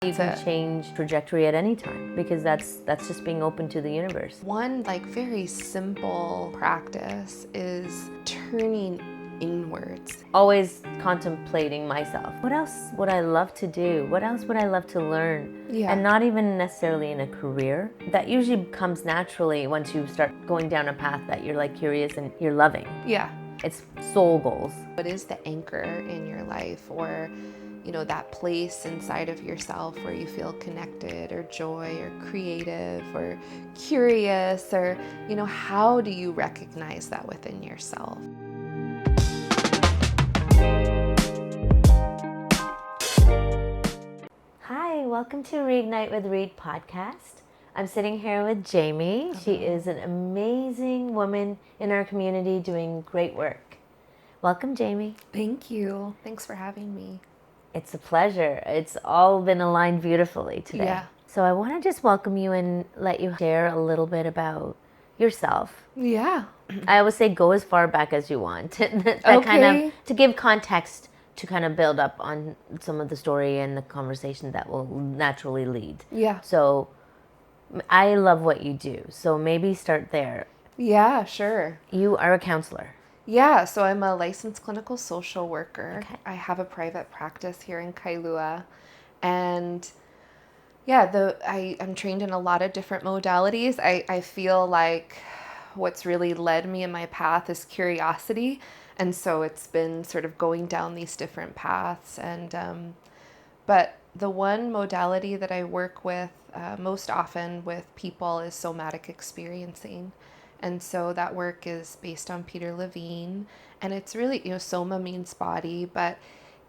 You can change trajectory at any time because that's just being open to the universe. One very simple practice is turning inwards. Always contemplating myself. What else would I love to do? What else would I love to learn? Yeah. And not even necessarily in a career. That usually comes naturally once you start going down a path that you're curious and you're loving. Yeah. It's soul goals. What is the anchor in your life, or that place inside of yourself where you feel connected or joy or creative or curious, or how do you recognize that within yourself? Hi, welcome to Reignite with Reet podcast. I'm sitting here with Jaime. She is an amazing woman in our community doing great work. Welcome, Jaime. Thank you. Thanks for having me. It's a pleasure. It's all been aligned beautifully today. Yeah. So I want to just welcome you and let you share a little bit about yourself. Yeah. I always say go as far back as you want. That Okay. kind of to give context to kind of build up on some of the story and the conversation that will naturally lead. Yeah. So I love what you do. So maybe start there. Yeah, sure. You are a counselor. Yeah, so I'm a licensed clinical social worker. Okay. I have a private practice here in Kailua. And yeah, I'm trained in a lot of different modalities. I feel like what's really led me in my path is curiosity. And so it's been sort of going down these different paths. And but the one modality that I work with most often with people is somatic experiencing. And so that work is based on Peter Levine. And it's really, soma means body, but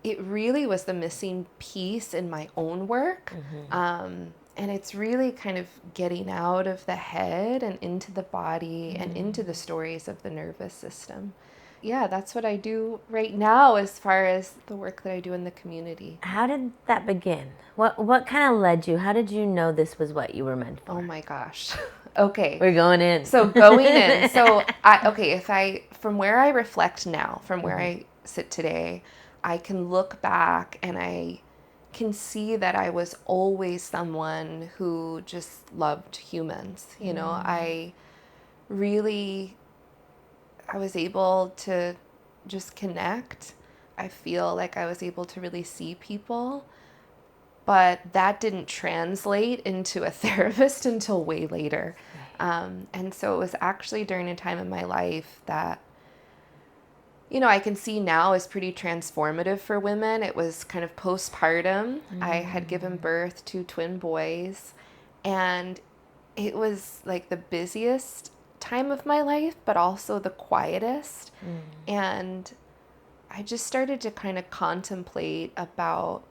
it really was the missing piece in my own work. Mm-hmm. And it's really kind of getting out of the head and into the body and into the stories of the nervous system. Yeah, that's what I do right now as far as the work that I do in the community. How did that begin? What kind of led you? How did you know this was what you were meant for? Oh my gosh. Okay. We're going in. So going in. So from where I reflect now, from where I sit today, I can look back and I can see that I was always someone who just loved humans. I was able to just connect. I feel like I was able to really see people. But that didn't translate into a therapist until way later. And so it was actually during a time in my life that, I can see now is pretty transformative for women. It was kind of postpartum. I had given birth to twin boys, and it was like the busiest time of my life, but also the quietest. And I just started to kind of contemplate about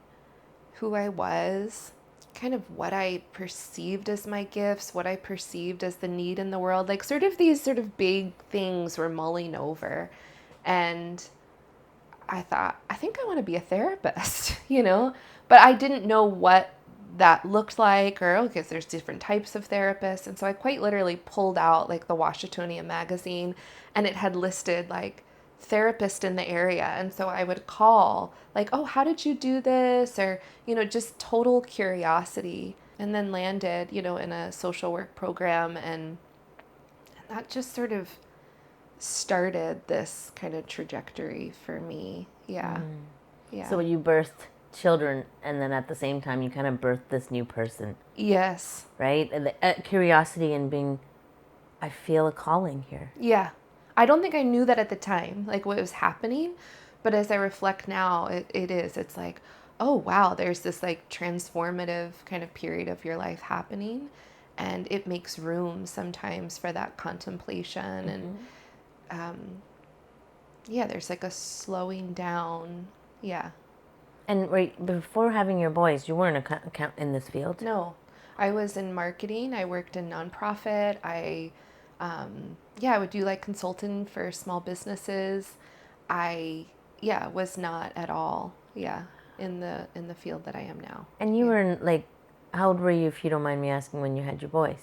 who I was, kind of what I perceived as my gifts, what I perceived as the need in the world, these big things were mulling over. And I thought, I think I want to be a therapist, but I didn't know what that looked like, or because there's different types of therapists. And so I quite literally pulled out the Washingtonian magazine, and it had listed therapist in the area. And so I would call oh, how did you do this? Or, just total curiosity, and then landed, in a social work program. And that just sort of started this kind of trajectory for me. Yeah. Yeah. So you birthed children, and then at the same time you kind of birthed this new person. Yes. Right? And the curiosity and being, I feel a calling here. Yeah. I don't think I knew that at the time, what was happening. But as I reflect now, it's oh, wow, there's this transformative kind of period of your life happening. And it makes room sometimes for that contemplation. And there's a slowing down. Yeah. And right before having your boys, you weren't in this field? No. I was in marketing. I worked in nonprofit. I would do consulting for small businesses. I was not at all in the field that I am now. And you were in how old were you, if you don't mind me asking, when you had your boys?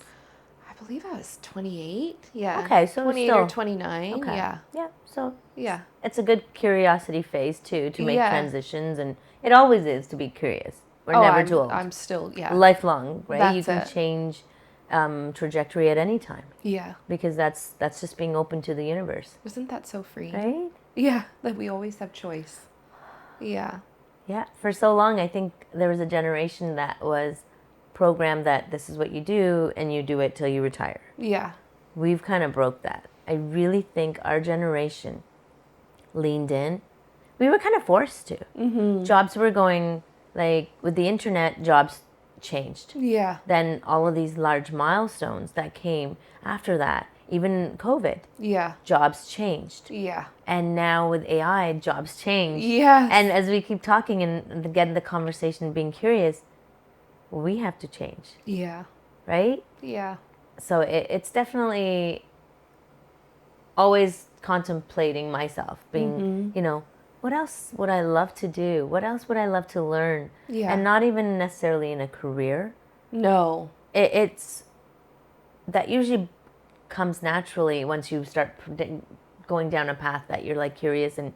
I believe I was 28. Yeah. Okay, so 28 or 29. Okay. Yeah. Yeah. So yeah, it's a good curiosity phase too, to make Yeah. transitions, and it always is to be curious. we're never too old. I'm still, yeah. Lifelong, right? You That's can it. change trajectory at any time Yeah. because that's just being open to the universe, Isn't that so free? right? Yeah, that we always have choice. Yeah. Yeah. For so long, I think there was a generation that was programmed that this is what you do and you do it till you retire. Yeah. We've kind of broke that. I really think our generation leaned in. We were kind of forced to. Mm-hmm. Jobs were going, like, with the internet, jobs changed. Yeah. Then all of these large milestones that came after that, even COVID, Yeah. jobs changed. Yeah. And now with AI, jobs change. Yes. And as we keep talking and getting the conversation, being curious, we have to change, Yeah. right? Yeah. So it's definitely always contemplating myself, being, what else would I love to do? What else would I love to learn? Yeah. And not even necessarily in a career. No. It's that usually comes naturally once you start going down a path that you're like curious and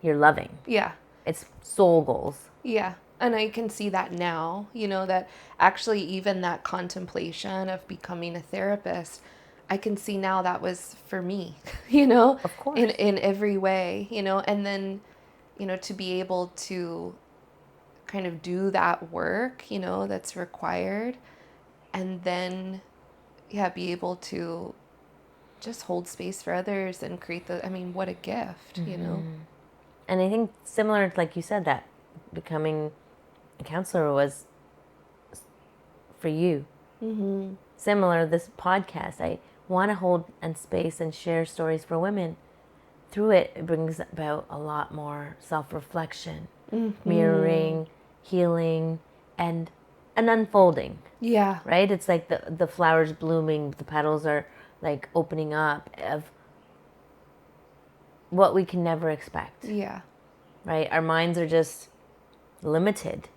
you're loving. Yeah. It's soul goals. Yeah. And I can see that now, that actually even that contemplation of becoming a therapist, I can see now that was for me, Of course. in every way, and then, to be able to kind of do that work, that's required, and then, be able to just hold space for others and create what a gift, And I think similar, like you said, that becoming a counselor was for you. Mm-hmm. Similar, this podcast, I want to hold and space and share stories for women. Through it, it brings about a lot more self-reflection, mirroring, healing, and an unfolding. Yeah. Right? It's like the flowers blooming, the petals are like opening up of what we can never expect. Yeah. Right? Our minds are just limited,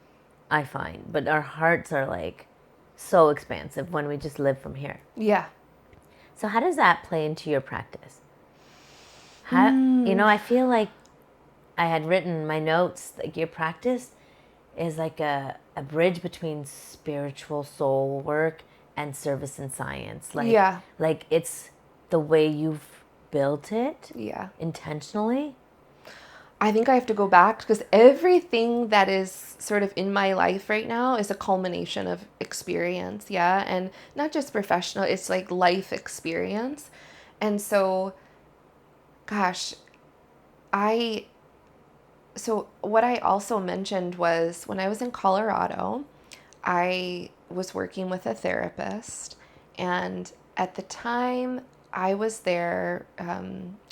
I find, but our hearts are like so expansive when we just live from here. Yeah. So how does that play into your practice? I feel like I had written my notes, like your practice is like a bridge between spiritual soul work and service and science. Like it's the way you've built it. Yeah. Intentionally. I think I have to go back because everything that is sort of in my life right now is a culmination of experience. Yeah. And not just professional, it's like life experience. And so, gosh, so what I also mentioned was when I was in Colorado, I was working with a therapist, and at the time I was there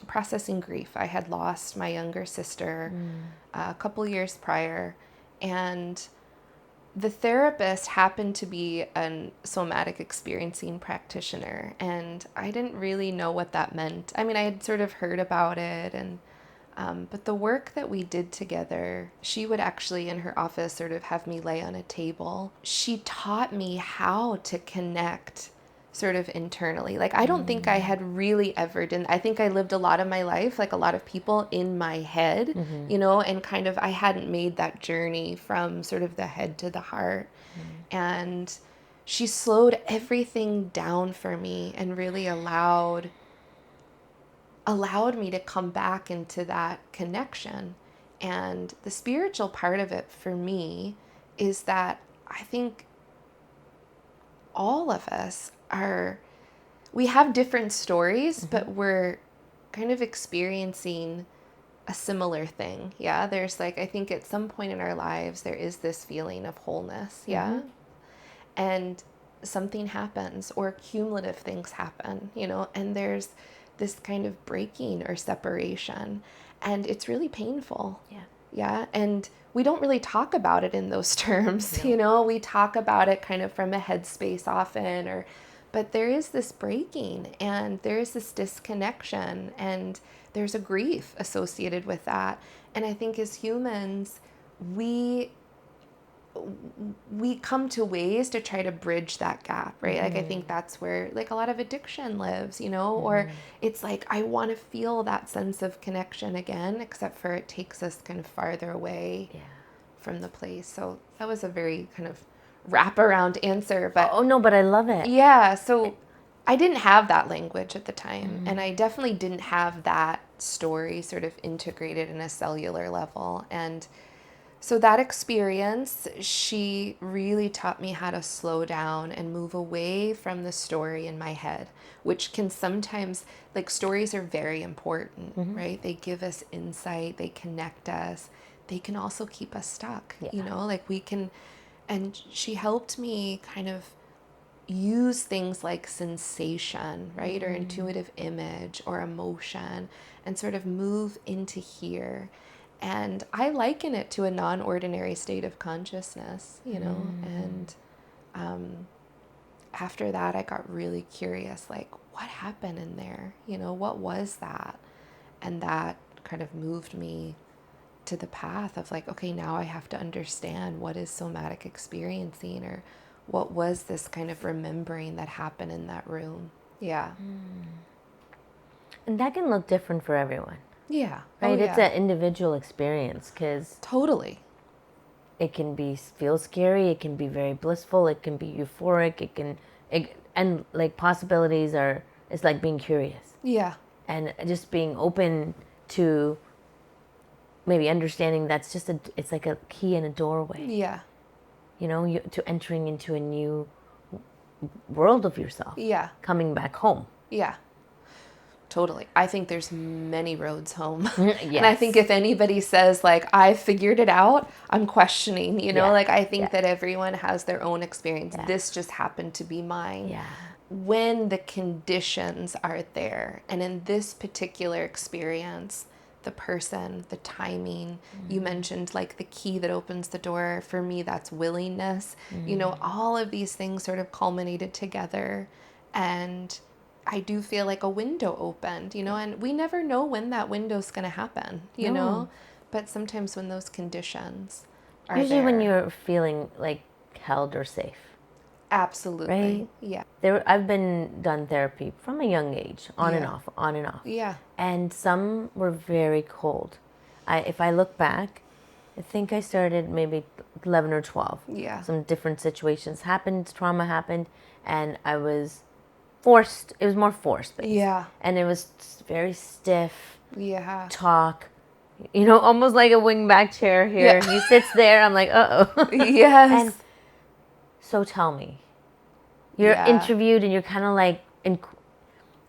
processing grief. I had lost my younger sister a couple years prior, and the therapist happened to be a somatic experiencing practitioner, and I didn't really know what that meant. I mean, I had sort of heard about it, and but the work that we did together, she would actually in her office sort of have me lay on a table. She taught me how to connect sort of internally. Like, I don't think I had really ever done. I think I lived a lot of my life, like a lot of people, in my head, and kind of I hadn't made that journey from sort of the head to the heart. And she slowed everything down for me and really allowed me to come back into that connection. And the spiritual part of it for me is that I think all of us we have different stories, but we're kind of experiencing a similar thing. Yeah. There's like, I think at some point in our lives, there is this feeling of wholeness. Yeah. And something happens or cumulative things happen, and there's this kind of breaking or separation, and it's really painful. Yeah. And we don't really talk about it in those terms. We talk about it kind of from a headspace often, but there is this breaking and there is this disconnection and there's a grief associated with that. And I think as humans, we come to ways to try to bridge that gap, right? Like, I think that's where like a lot of addiction lives, or it's like, I want to feel that sense of connection again, except for it takes us kind of farther away from the place. So That was a very kind of wraparound answer, but Oh no, but I love it. yeah, so I didn't have that language at the time, and I definitely didn't have that story sort of integrated in a cellular level. And so that experience, she really taught me how to slow down and move away from the story in my head, which can sometimes, like, stories are very important, right? They give us insight, they connect us, they can also keep us stuck, you know, like we can. And she helped me kind of use things like sensation, right? Or intuitive image or emotion and sort of move into here. And I liken it to a non-ordinary state of consciousness, you know? And after that, I got really curious, like, what happened in there? You know, what was that? And that kind of moved me to the path of like, okay, now I have to understand what is somatic experiencing, or what was this kind of remembering that happened in that room. Yeah. And that can look different for everyone, Yeah. right? Oh, It's yeah. an individual experience because Totally. it can be feel scary, it can be very blissful, it can be euphoric, and like possibilities are. It's like being curious Yeah. and just being open to maybe understanding that's just it's like a key in a doorway. Yeah. You know, to entering into a new world of yourself. Yeah. Coming back home. Yeah. Totally. I think there's many roads home. Yes. And I think if anybody says like, I figured it out, I'm questioning, you know, like I think that everyone has their own experience. Yeah. This just happened to be mine. Yeah. When the conditions are there, and in this particular experience, the person, the timing, you mentioned like the key that opens the door. For me, that's willingness. You know, all of these things sort of culminated together, and I do feel like a window opened, you know, and we never know when that window's going to happen, you know, but sometimes when those conditions are Usually there. when you're feeling like held or safe. Absolutely. Right? Yeah. I've been done therapy from a young age, on and off, on and off. Yeah. And some were very cold. If I look back, I think I started maybe 11 or 12. Yeah. Some different situations happened, trauma happened, and I was forced. It was more forced based. Yeah. And it was very stiff Yeah. talk. You know, almost like a wingback chair here. Yeah. He sits there. I'm like, uh-oh. Yes. And so tell me. You're interviewed and you're kind of like,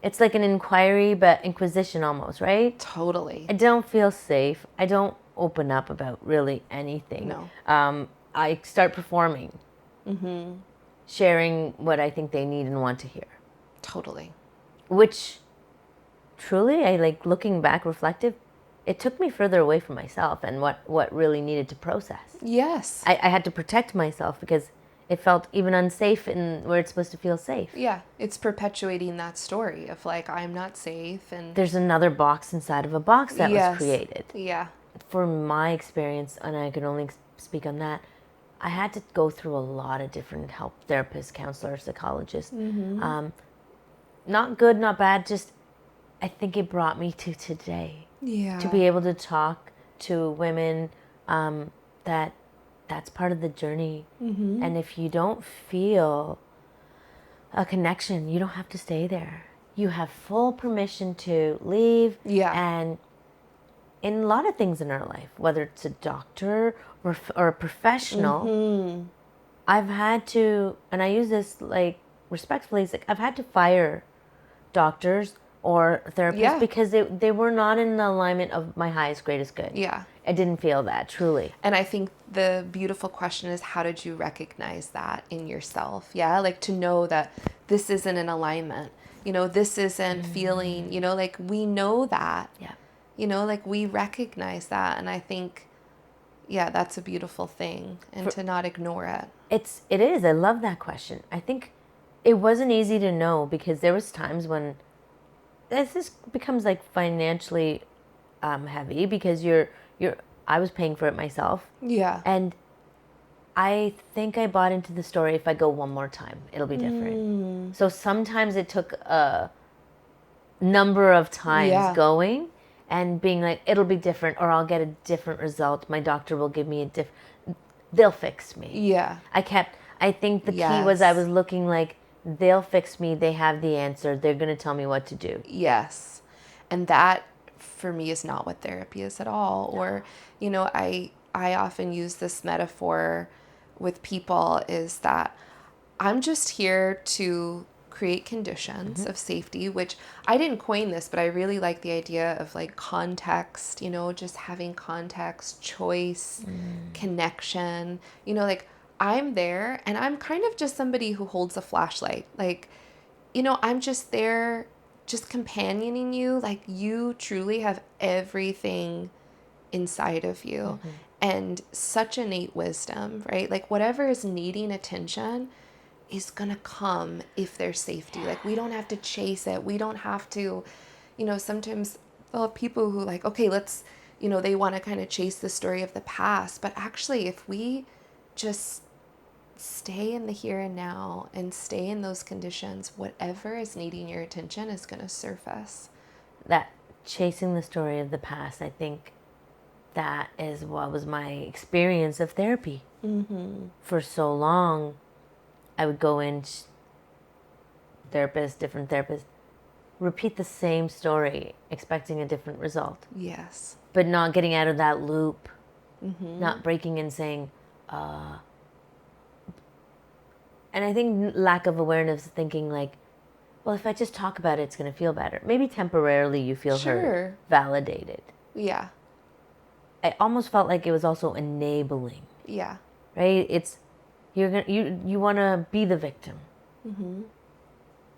it's like an inquiry, but inquisition almost, right? Totally. I don't feel safe. I don't open up about really anything. No. I start performing, sharing what I think they need and want to hear. Totally. Which, truly, I like looking back, reflective, it took me further away from myself and what really needed to process. Yes. I had to protect myself because it felt even unsafe in where it's supposed to feel safe. Yeah. It's perpetuating that story of like, I'm not safe. And there's another box inside of a box that was created. Yeah. For my experience, and I can only speak on that, I had to go through a lot of different help, therapists, counselors, psychologists. Not good, not bad, just I think it brought me to today. Yeah. To be able to talk to women that's part of the journey. And if you don't feel a connection, you don't have to stay there. You have full permission to leave. Yeah. And in a lot of things in our life, whether it's a doctor or a professional, I've had to, and I use this like respectfully, it's like I've had to fire doctors or therapists because they were not in the alignment of my highest, greatest good. Yeah. I didn't feel that, truly. And I think the beautiful question is, how did you recognize that in yourself? Yeah, like to know that this isn't an alignment. You know, this isn't feeling, you know, like we know that. Yeah. You know, like we recognize that. And I think, yeah, that's a beautiful thing. And to not ignore it. It is. I love that question. I think it wasn't easy to know because there was times when this becomes like financially heavy because I was paying for it myself. Yeah. And I think I bought into the story, if I go one more time, it'll be different. So sometimes it took a number of times going and being like, it'll be different, or I'll get a different result. My doctor will give me a different. they'll fix me. Yeah. I think the key was I was looking like, they'll fix me. They have the answer. They're going to tell me what to do. Yes. And that for me is not what therapy is at all. Or, you know, I often use this metaphor with people is that I'm just here to create conditions of safety, which I didn't coin this, but I really like the idea of like context, you know, just having context, choice, connection, you know, like I'm there and I'm kind of just somebody who holds a flashlight. Like, you know, I'm just there, just companioning you. Like you truly have everything inside of you and such innate wisdom, right? Like whatever is needing attention is gonna come if there's safety. Like we don't have to chase it. We don't have to, you know, sometimes they'll have people who like, okay, let's, you know, they want to kind of chase the story of the past. But actually, if we just stay in the here and now and stay in those conditions, whatever is needing your attention is going to surface. That chasing the story of the past, I think that is what was my experience of therapy. For so long, I would go in, different therapist, repeat the same story, expecting a different result. Yes. But not getting out of that loop, not breaking and saying, and I think lack of awareness, thinking like, well, if I just talk about it, it's going to feel better. Maybe temporarily you feel heard, validated. Yeah. I almost felt like it was also enabling. Yeah. Right? It's, you want to be the victim.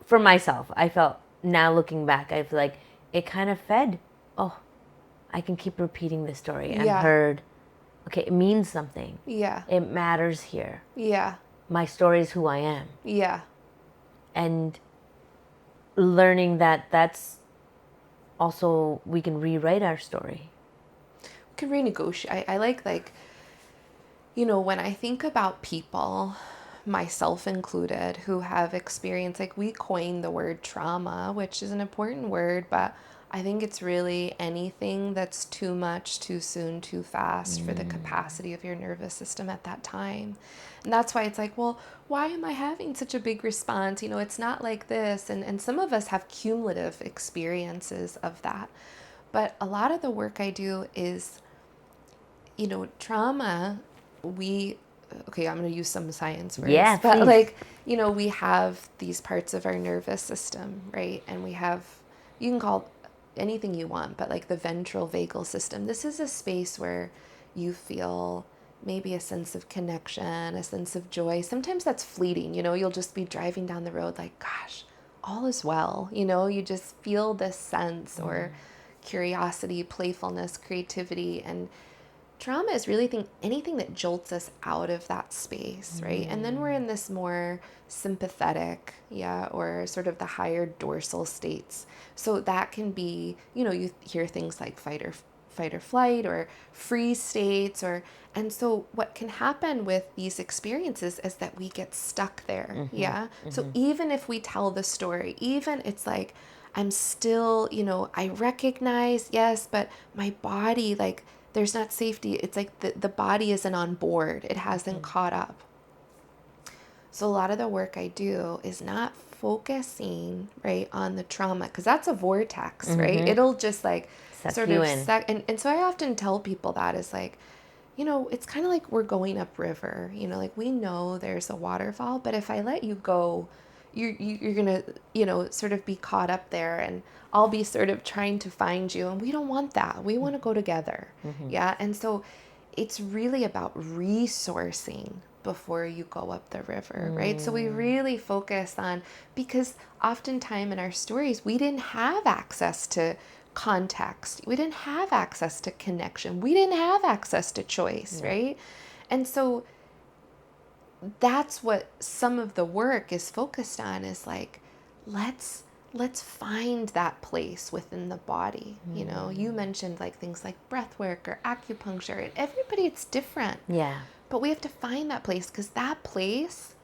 For myself, I felt, now looking back, I feel like it kind of fed, oh, I can keep repeating this story. I'm heard. Okay, it means something. Yeah. It matters here. Yeah. My story is who I am. Yeah. And learning that that's also, we can rewrite our story. We can renegotiate. I like, you know, when I think about people, myself included, who have experienced, like we coined the word trauma, which is an important word, but I think it's really anything that's too much, too soon, too fast for the capacity of your nervous system at that time. And that's why it's like, well, why am I having such a big response? You know, it's not like this. And some of us have cumulative experiences of that. But a lot of the work I do is, you know, trauma, okay, I'm going to use some science words. Yeah, but please. like, you know, we have these parts of our nervous system, right? And we have, you can call anything you want, but like the ventral vagal system, this is a space where you feel maybe a sense of connection, a sense of joy. Sometimes that's fleeting, you know, you'll just be driving down the road like, gosh, all is well, you know, you just feel this sense or curiosity, playfulness, creativity. And trauma is really anything that jolts us out of that space, right? And then we're in this more sympathetic, or sort of the higher dorsal states. So that can be, you know, you hear things like fight or flight or freeze states, and so what can happen with these experiences is that we get stuck there. So even if we tell the story, even it's like, I'm still, you know, I recognize, yes, but my body, like, there's not safety. It's like the body isn't on board. It hasn't caught up. So a lot of the work I do is not focusing, right, on the trauma, because that's a vortex, right? It'll just like Suck you in. And so I often tell people that is like, you know, it's kind of like we're going upriver, you know, like we know there's a waterfall, but if I let you go, you're going to, you know, sort of be caught up there, and I'll be sort of trying to find you. And we don't want that. We want to go together. Yeah. And so it's really about resourcing before you go up the river, right? So we really focus on, because oftentimes in our stories, we didn't have access to context. We didn't have access to connection. We didn't have access to choice, right? And so that's what some of the work is focused on, is like, let's find that place within the body. You know, you mentioned like things like breath work or acupuncture, and everybody, it's different. Yeah. But we have to find that place, because that place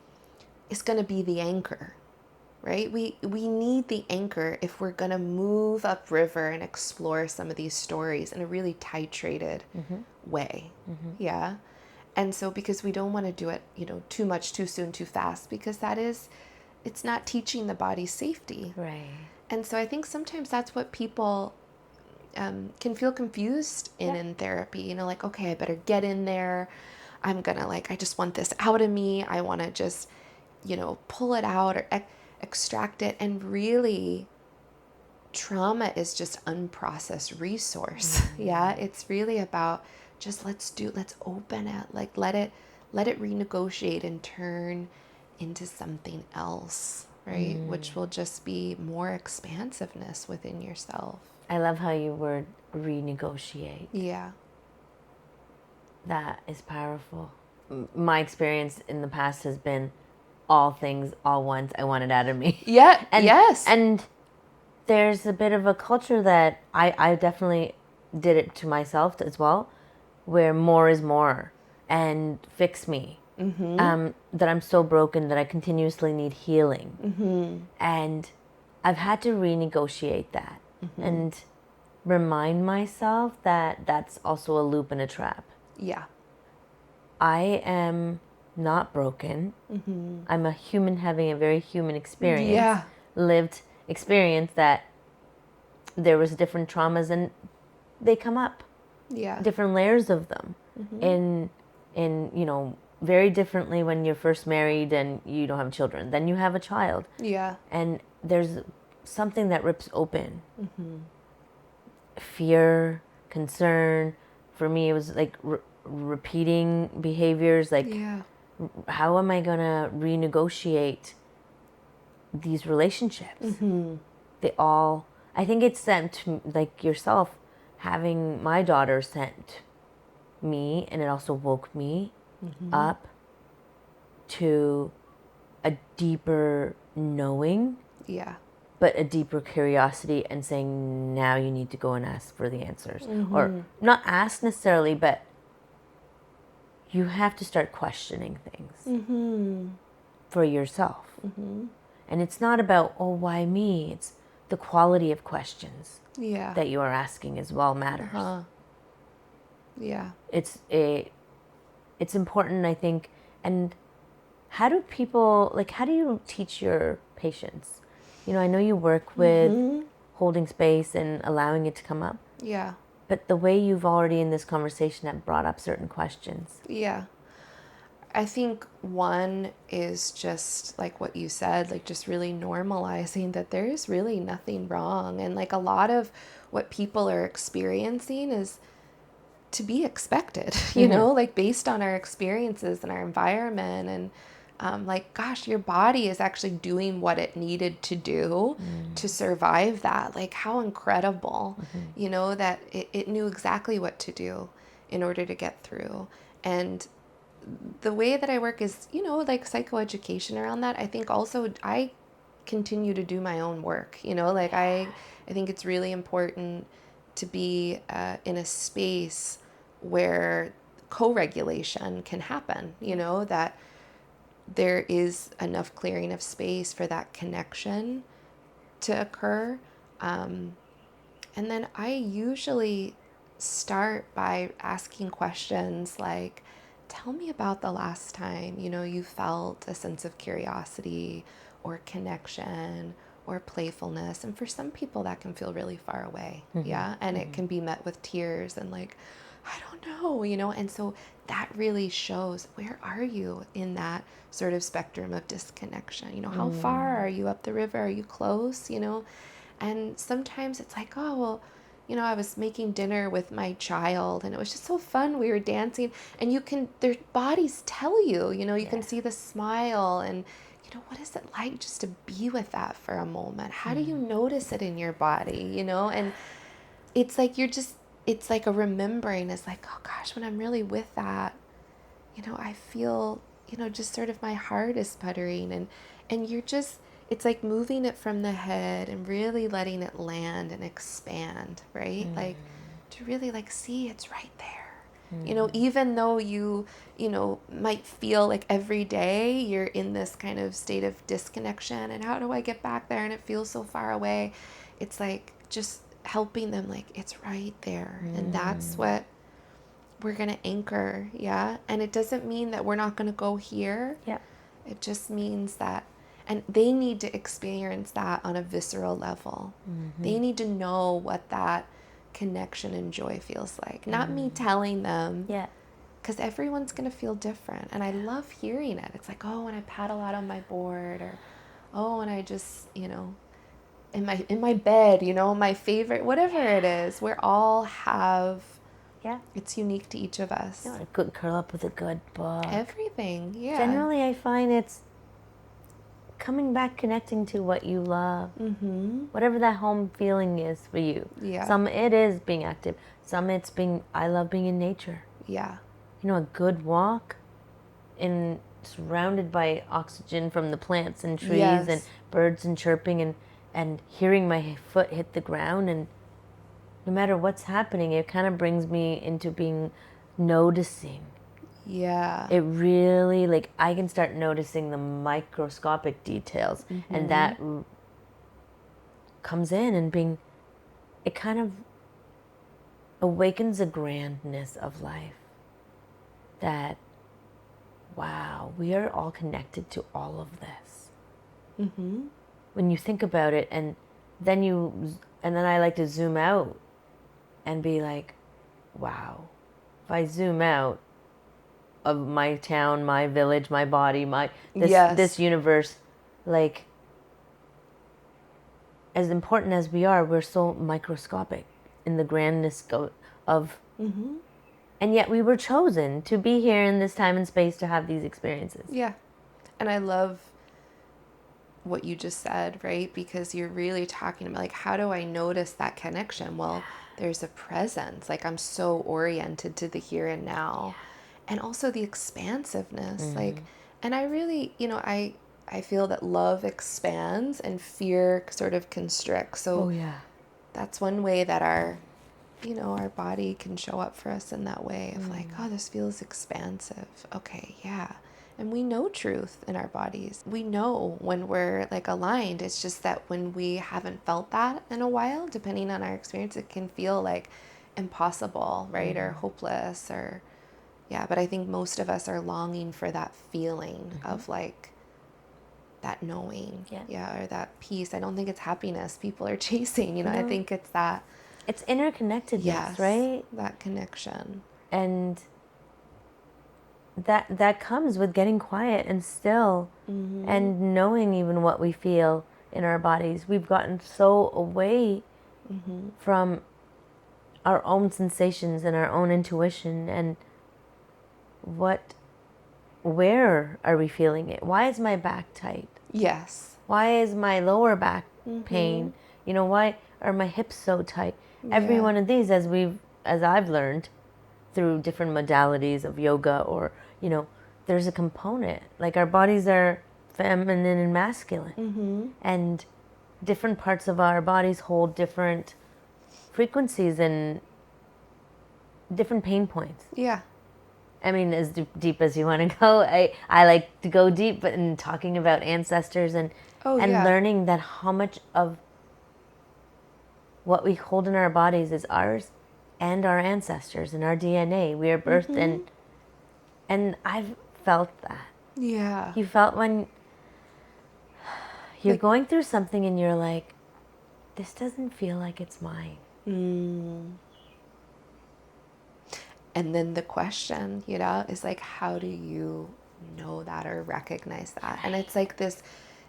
is going to be the anchor, right? We need the anchor if we're going to move upriver and explore some of these stories in a really titrated way. Yeah. And so because we don't want to do it, too much, too soon, too fast, because it's not teaching the body safety. Right. And so I think sometimes that's what people can feel confused in therapy, like, okay, I better get in there. I'm gonna I just want this out of me. I want to just, pull it out or extract it. And really, trauma is just unprocessed resource. Yeah. It's really about just let's open it, let it renegotiate and turn into something else, right? Which will just be more expansiveness within yourself. I love how you word renegotiate. Yeah. That is powerful. My experience in the past has been all things, all once. I want it out of me. Yeah. And, yes. And there's a bit of a culture that I definitely did it to myself as well, where more is more and fix me. That I'm so broken that I continuously need healing. And I've had to renegotiate that and remind myself that that's also a loop and a trap. Yeah. I am not broken. I'm a human having a very human experience. Yeah. Lived experience that there was different traumas and they come up. Yeah. Different layers of them. In very differently when you're first married and you don't have children. Then you have a child. Yeah. And there's something that rips open. Fear, concern. For me, it was repeating behaviors. How am I going to renegotiate these relationships? They all, I think it's sent, like yourself, having my daughter sent me, and it also woke me up to a deeper knowing. Yeah. But a deeper curiosity and saying, now you need to go and ask for the answers. Or not ask necessarily, but you have to start questioning things for yourself. And it's not about, oh, why me? It's the quality of questions that you are asking as well matters. Yeah. It's important, I think. And how do you teach your patients? I know you work with holding space and allowing it to come up. Yeah. But the way you've already in this conversation have brought up certain questions. Yeah. I think one is just like what you said, just really normalizing that there is really nothing wrong. And a lot of what people are experiencing is to be expected, based on our experiences and our environment. And gosh, your body is actually doing what it needed to do to survive that. How incredible, that it knew exactly what to do in order to get through. And the way that I work is, psychoeducation around that. I think also I continue to do my own work, I think it's really important to be in a space where co-regulation can happen, that there is enough clearing of space for that connection to occur. And then I usually start by asking questions like, tell me about the last time, you felt a sense of curiosity or connection or playfulness. And for some people that can feel really far away. Yeah. And it can be met with tears and I don't know, and so that really shows, where are you in that sort of spectrum of disconnection? How far are you up the river? Are you close? And sometimes it's oh, well, I was making dinner with my child and it was just so fun. We were dancing and their bodies tell you, you can see the smile and, what is it like just to be with that for a moment? How do you notice it in your body, And it's it's a remembering. It's oh gosh, when I'm really with that, I feel, just sort of my heart is sputtering and you're just, it's moving it from the head and really letting it land and expand, right? To really see it's right there. Even though you might feel every day you're in this kind of state of disconnection and how do I get back there and it feels so far away. It's just helping them it's right there. And that's what we're going to anchor. Yeah. And it doesn't mean that we're not going to go here. Yeah. It just means that, and they need to experience that on a visceral level. They need to know what that connection and joy feels like. Not me telling them. Yeah. Because everyone's going to feel different. And I love hearing it. It's like, oh, when I paddle out on my board, or, oh, when I just, you know, in my bed, you know, my favorite, whatever it is, we all have, it's unique to each of us. You want to curl up with a good book. Everything, yeah. Generally, I find it's coming back, connecting to what you love. Whatever that home feeling is for you. Yeah. Some it is being active. Some it's I love being in nature. Yeah. You know, a good walk surrounded by oxygen from the plants and trees and birds and chirping and hearing my foot hit the ground, and no matter what's happening, it kind of brings me into being noticing. Yeah. It really, like, I can start noticing the microscopic details, and that comes in and it kind of awakens the grandness of life. That, wow, we are all connected to all of this. When you think about it, and then I like to zoom out and be like, wow, if I zoom out of my town, my village, my body, this universe, like, as important as we are, we're so microscopic in the grandness of and yet we were chosen to be here in this time and space to have these experiences. Yeah. And I love what you just said, right? Because you're really talking about, like, how do I notice that connection? Well, there's a presence. Like, I'm so oriented to the here and now. And also the expansiveness. Like, and I really, you know, I feel that love expands and fear sort of constricts. So that's one way that our body can show up for us in that way of like, oh, this feels expansive. Okay, yeah. And we know truth in our bodies. We know when we're like aligned. It's just that when we haven't felt that in a while, depending on our experience, it can feel like impossible, right? Or hopeless, or but I think most of us are longing for that feeling of like that knowing, or that peace. I don't think it's happiness people are chasing, you know. I think it's that. It's interconnectedness, right? That connection. And that comes with getting quiet and still and knowing even what we feel in our bodies. We've gotten so away from our own sensations and our own intuition, and where are we feeling it? Why is my back tight? Yes. Why is my lower back pain? You know, why are my hips so tight? Every one of these, as I've learned through different modalities of yoga, or, you know, there's a component. Like, our bodies are feminine and masculine. And different parts of our bodies hold different frequencies and different pain points. Yeah. I mean, as deep as you want to go. I like to go deep, but in talking about ancestors and learning that how much of what we hold in our bodies is ours and our ancestors and our DNA. We are birthed and I've felt that. Yeah. You felt when you're going through something and you're like, this doesn't feel like it's mine. And then the question, you know, is like, how do you know that or recognize that? And it's like this,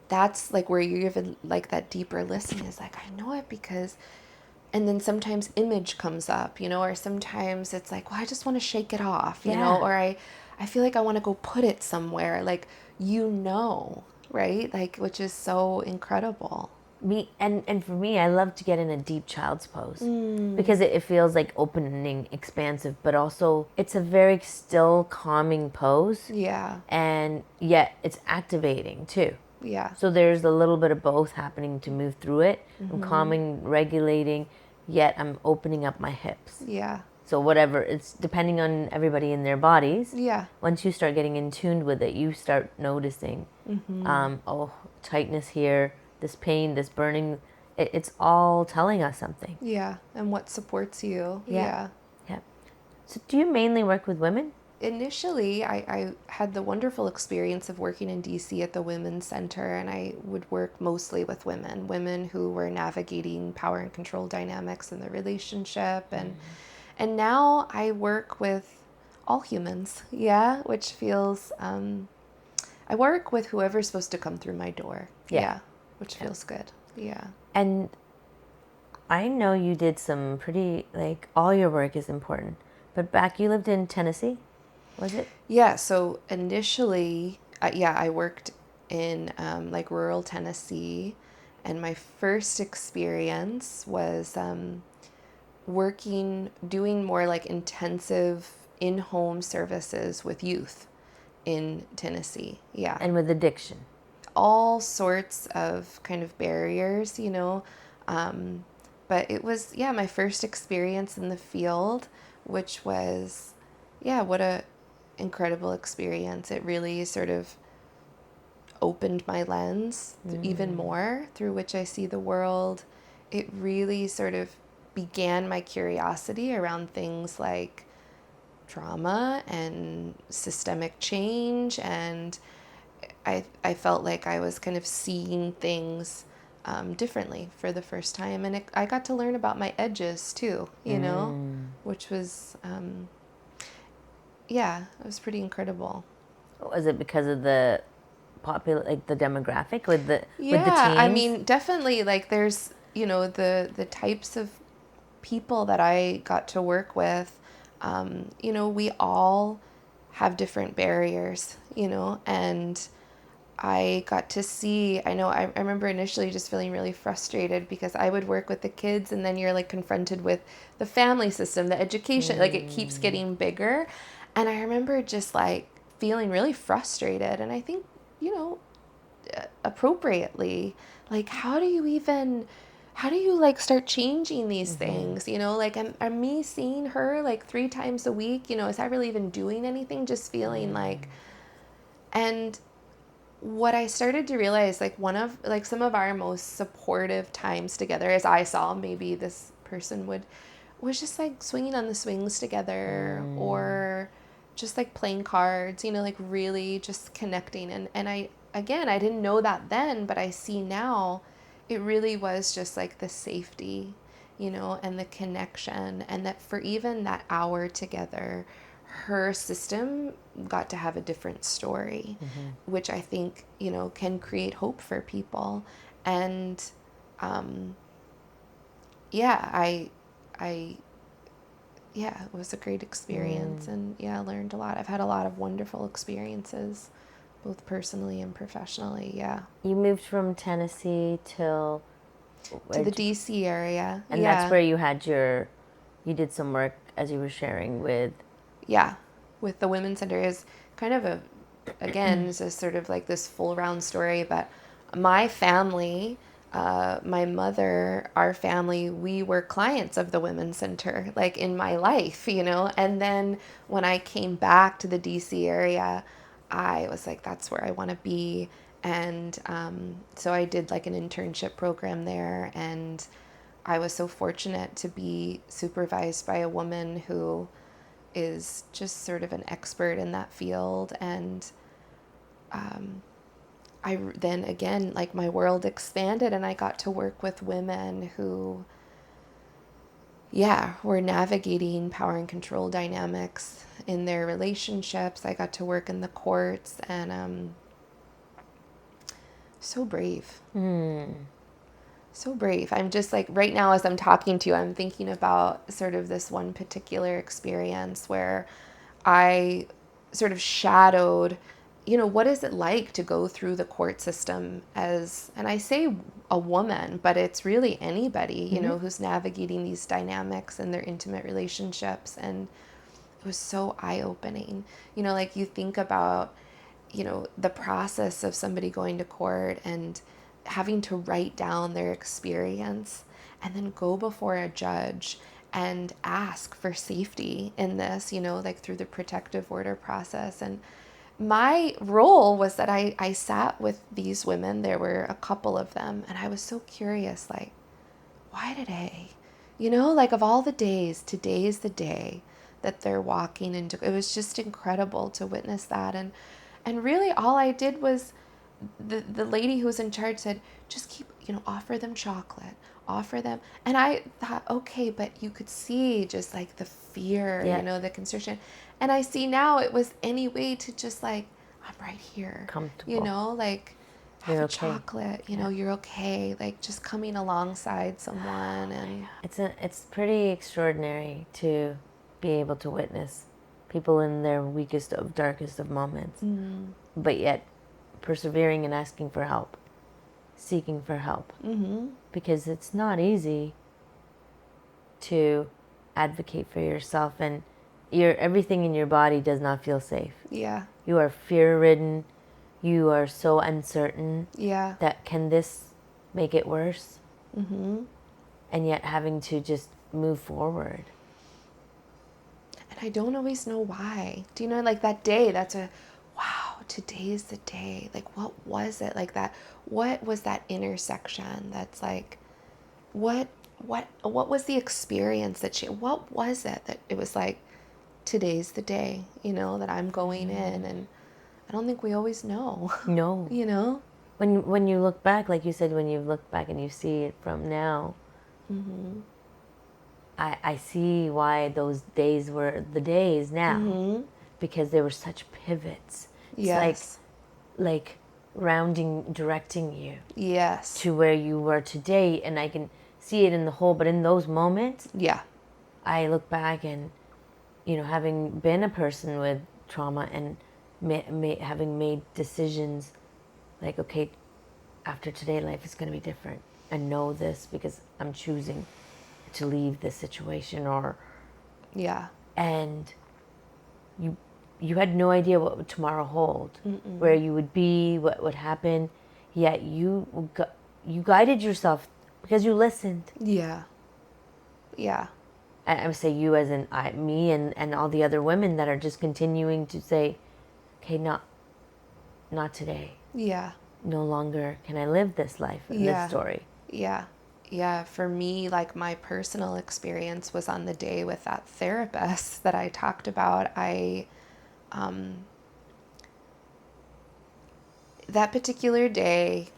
that's like where you even like that deeper listening is like, I know it because, and then sometimes image comes up, you know, or sometimes it's like, well, I just want to shake it off, you know, or I feel like I want to go put it somewhere, like, you know, right? Like, which is so incredible. And for me, I love to get in a deep child's pose because it feels like opening, expansive, but also it's a very still, calming pose. Yeah. And yet it's activating too. Yeah. So there's a little bit of both happening to move through it. I'm calming, regulating, yet I'm opening up my hips. Yeah. So whatever, it's depending on everybody in their bodies. Yeah. Once you start getting in tuned with it, you start noticing, tightness here, this pain, this burning. It's all telling us something. Yeah. And what supports you. Yeah. So do you mainly work with women? Initially, I had the wonderful experience of working in DC at the Women's Center, and I would work mostly with women who were navigating power and control dynamics in the relationship, and now I work with all humans, yeah, which feels I work with whoever's supposed to come through my door, yeah, which feels good, yeah. And I know you did some pretty, like, all your work is important, but back, you lived in Tennessee, was it? Yeah, so initially, I worked in like rural Tennessee, and my first experience was doing more like intensive in-home services with youth in Tennessee. Yeah. And with addiction. All sorts of kind of barriers, you know. Um, but it was, yeah, my first experience in the field, which was, yeah, what a incredible experience. It really sort of opened my lens even more through which I see the world. It really sort of began my curiosity around things like trauma and systemic change, and I felt like I was kind of seeing things differently for the first time. And I got to learn about my edges too, you know, which was, yeah, it was pretty incredible. Was it because of the popular, like the demographic with the Yeah, I teens? mean, definitely like there's, you know, the types of people that I got to work with, you know, we all have different barriers, you know, and I got to see, I remember initially just feeling really frustrated because I would work with the kids and then you're like confronted with the family system, the education, like it keeps getting bigger. And I remember just like feeling really frustrated. And I think, you know, appropriately, like how do you like start changing these things, you know, like am me seeing her like 3 times a week, you know, is that really even doing anything? Just feeling like, and what I started to realize, like one of like some of our most supportive times together, as I saw maybe this person would, was just like swinging on the swings together, or just like playing cards, you know, like really just connecting. And I, again, I didn't know that then, but I see now it really was just like the safety, you know, and the connection, and that for even that hour together, her system got to have a different story, which I think, you know, can create hope for people. And yeah, I, yeah, it was a great experience, and yeah, I learned a lot. I've had a lot of wonderful experiences, both personally and professionally. Yeah. You moved from Tennessee till To the DC area. and that's where you had you did some work, as you were sharing, with Yeah, with the Women's Center is kind of a, again, is a sort of like this full round story. But my family, my mother, our family, we were clients of the Women's Center, like in my life, you know. And then when I came back to the DC area, I was like, that's where I want to be. And so I did like an internship program there, and I was so fortunate to be supervised by a woman who is just sort of an expert in that field. And I then again, like my world expanded, and I got to work with women who, yeah, were navigating power and control dynamics in their relationships. I got to work in the courts, and so brave. So brave. I'm just like, right now as I'm talking to you, I'm thinking about sort of this one particular experience where I sort of shadowed, you know, what is it like to go through the court system as, and I say a woman, but it's really anybody, you know, who's navigating these dynamics in their intimate relationships. And it was so eye-opening. You know, like you think about, you know, the process of somebody going to court and having to write down their experience and then go before a judge and ask for safety in this, you know, like through the protective order process. And my role was that I sat with these women. There were a couple of them, and I was so curious, like, why today? You know, like of all the days, today is the day that they're walking into. It was just incredible to witness that. And really all I did was, the lady who was in charge said, just keep, offer them chocolate, offer them. And I thought, okay, but you could see just like the fear, the constriction. And I see now it was any way to just like, I'm right here, comfortable, like have a chocolate, you're okay. Like just coming alongside someone. And it's pretty extraordinary to be able to witness people in their weakest of darkest of moments, but yet persevering and asking for help, seeking for help, because it's not easy to advocate for yourself, and everything in your body does not feel safe. Yeah. You are fear-ridden. You are so uncertain. Yeah. That can this make it worse? And yet having to just move forward. And I don't always know why. Do you know, like that day, wow, today's the day. Like, what was it? Like that, what was that intersection that's like, what was the experience what was it that it was like, today's the day, that I'm going in? And I don't think we always know. No. When you look back, like you said, when you look back and you see it from now, I see why those days were the days now, because they were such pivots. It's like directing you to where you were today, and I can see it in the whole, but in those moments, I look back and, having been a person with trauma and having made decisions like, okay, after today, life is going to be different. I know this because I'm choosing to leave this situation, and you had no idea what would tomorrow hold, where you would be, what would happen, yet you guided yourself because you listened. I would say you as in me and all the other women that are just continuing to say, okay, not today. No longer can I live this life and this story. Yeah, for me, like my personal experience was on the day with that therapist that I talked about. That particular day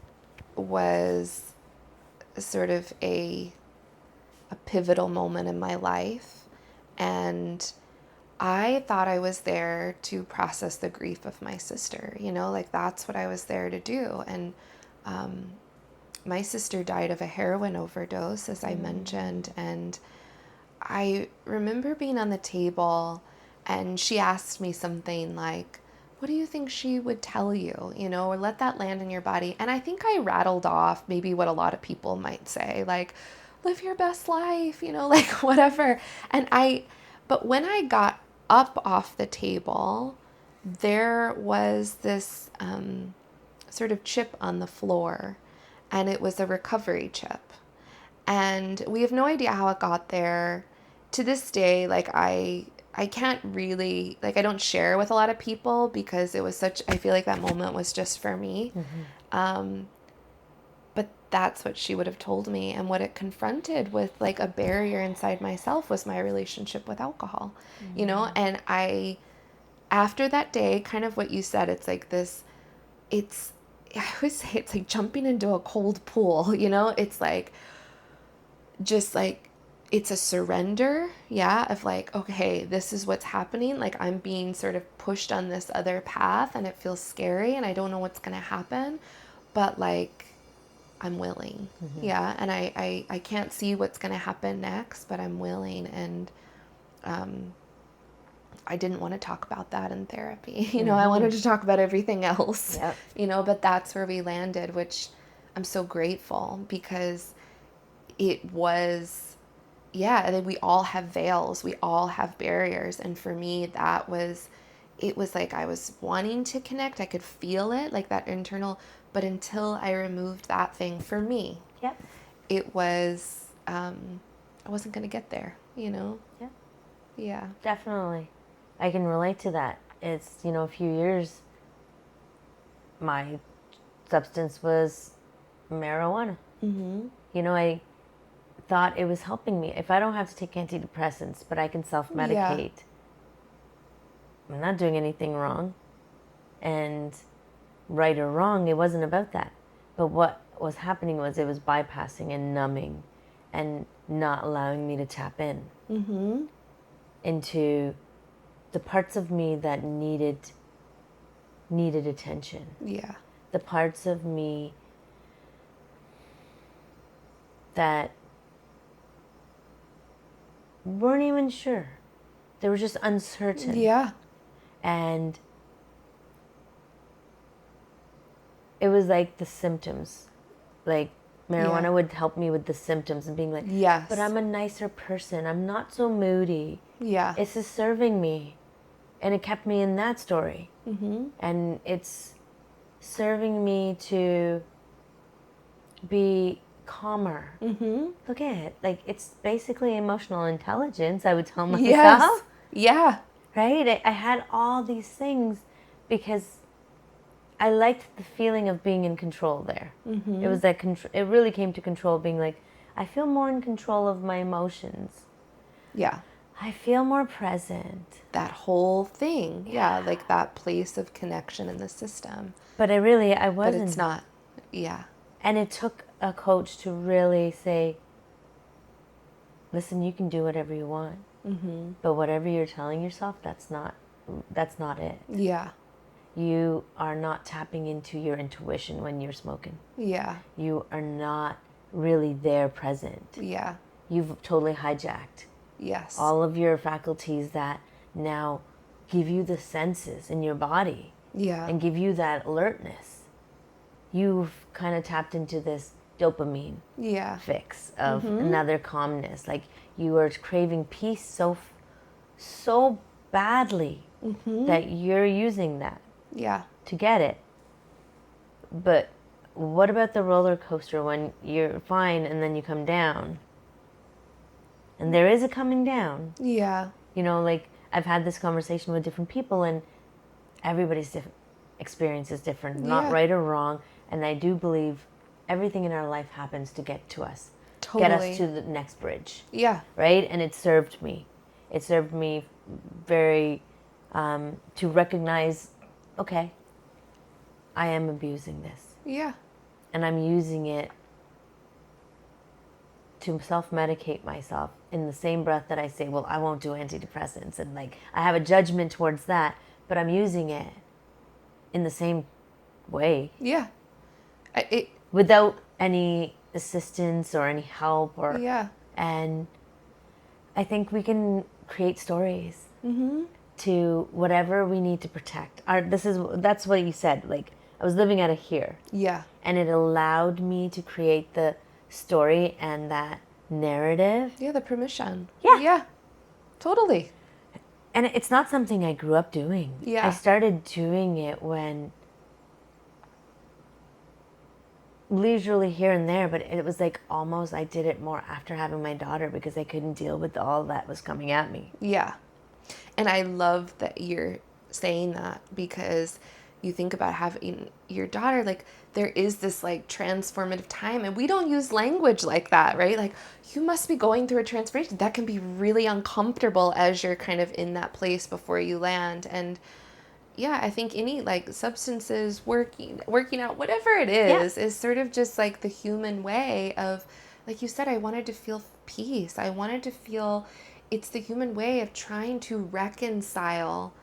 was sort of a pivotal moment in my life, and I thought I was there to process the grief of my sister, like that's what I was there to do. And my sister died of a heroin overdose, as I mentioned, and I remember being on the table and she asked me something like, what do you think she would tell you, or let that land in your body? And I think I rattled off maybe what a lot of people might say, like, live your best life, like whatever. But when I got up off the table, there was this sort of chip on the floor, and it was a recovery chip. And we have no idea how it got there. To this day, like I can't really, like I don't share with a lot of people because it was I feel like that moment was just for me. But that's what she would have told me, and what it confronted with like a barrier inside myself was my relationship with alcohol, and after that day, kind of what you said, it's like this, I always say it's like jumping into a cold pool, it's like, just like, it's a surrender, of like, okay, this is what's happening. Like I'm being sort of pushed on this other path and it feels scary and I don't know what's going to happen, but like, I'm willing. And I can't see what's going to happen next, but I'm willing. And I didn't want to talk about that in therapy. I wanted to talk about everything else, but that's where we landed, which I'm so grateful, because it was, we all have veils, we all have barriers. And for me, it was like I was wanting to connect. I could feel it, like that internal, but until I removed that thing for me, it was, I wasn't going to get there, Yeah. Definitely. I can relate to that. It's, a few years, my substance was marijuana. I thought it was helping me. If I don't have to take antidepressants, but I can self-medicate, I'm not doing anything wrong. And right or wrong, it wasn't about that. But what was happening was it was bypassing and numbing and not allowing me to tap in into the parts of me that needed attention. Yeah. The parts of me that weren't even sure. They were just uncertain. Yeah. And it was like the symptoms. Like marijuana would help me with the symptoms and being like, yes. but I'm a nicer person. I'm not so moody. Yeah. This is serving me. And it kept me in that story. And it's serving me to be calmer. Look at it. Like, it's basically emotional intelligence, I would tell myself. Yes. Yeah. Right? I had all these things because I liked the feeling of being in control there. It was that it really came to control, being like, I feel more in control of my emotions. Yeah. I feel more present. That whole thing. Yeah. Like that place of connection in the system. But I wasn't. But it's not. Yeah. And it took a coach to really say, listen, you can do whatever you want. But whatever you're telling yourself, that's not it. Yeah. You are not tapping into your intuition when you're smoking. Yeah. You are not really there present. Yeah. You've totally hijacked Yes. all of your faculties that now give you the senses in your body. Yeah. And give you that alertness. You've kind of tapped into this dopamine fix of another calmness. Like, you are craving peace so badly that you're using that to get it. But what about the roller coaster when you're fine and then you come down? And there is a coming down. Yeah. You know, like, I've had this conversation with different people, and everybody's experience is different, not right or wrong. And I do believe everything in our life happens to get to us, get us to the next bridge. Yeah. Right? And it served me. It served me very to recognize, okay, I am abusing this. Yeah. And I'm using it to self-medicate myself in the same breath that I say, well, I won't do antidepressants. And like, I have a judgment towards that, but I'm using it in the same way. Yeah. Without any assistance or any help or. Yeah. And I think we can create stories to whatever we need to protect. That's what you said. Like, I was living out of here. Yeah. And it allowed me to create the story and that narrative. Yeah, the permission. Yeah. Yeah. Totally. And it's not something I grew up doing. Yeah. I started doing it when leisurely here and there, but it was like almost I did it more after having my daughter because I couldn't deal with all that was coming at me. Yeah. And I love that you're saying that, because you think about having your daughter, like, there is this like transformative time, and we don't use language like that, right? Like, you must be going through a transformation. That can be really uncomfortable as you're kind of in that place before you land. And yeah, I think any like substances, working out, whatever it is sort of just like the human way of, like you said, I wanted to feel peace. I wanted to feel, it's the human way of trying to reconcile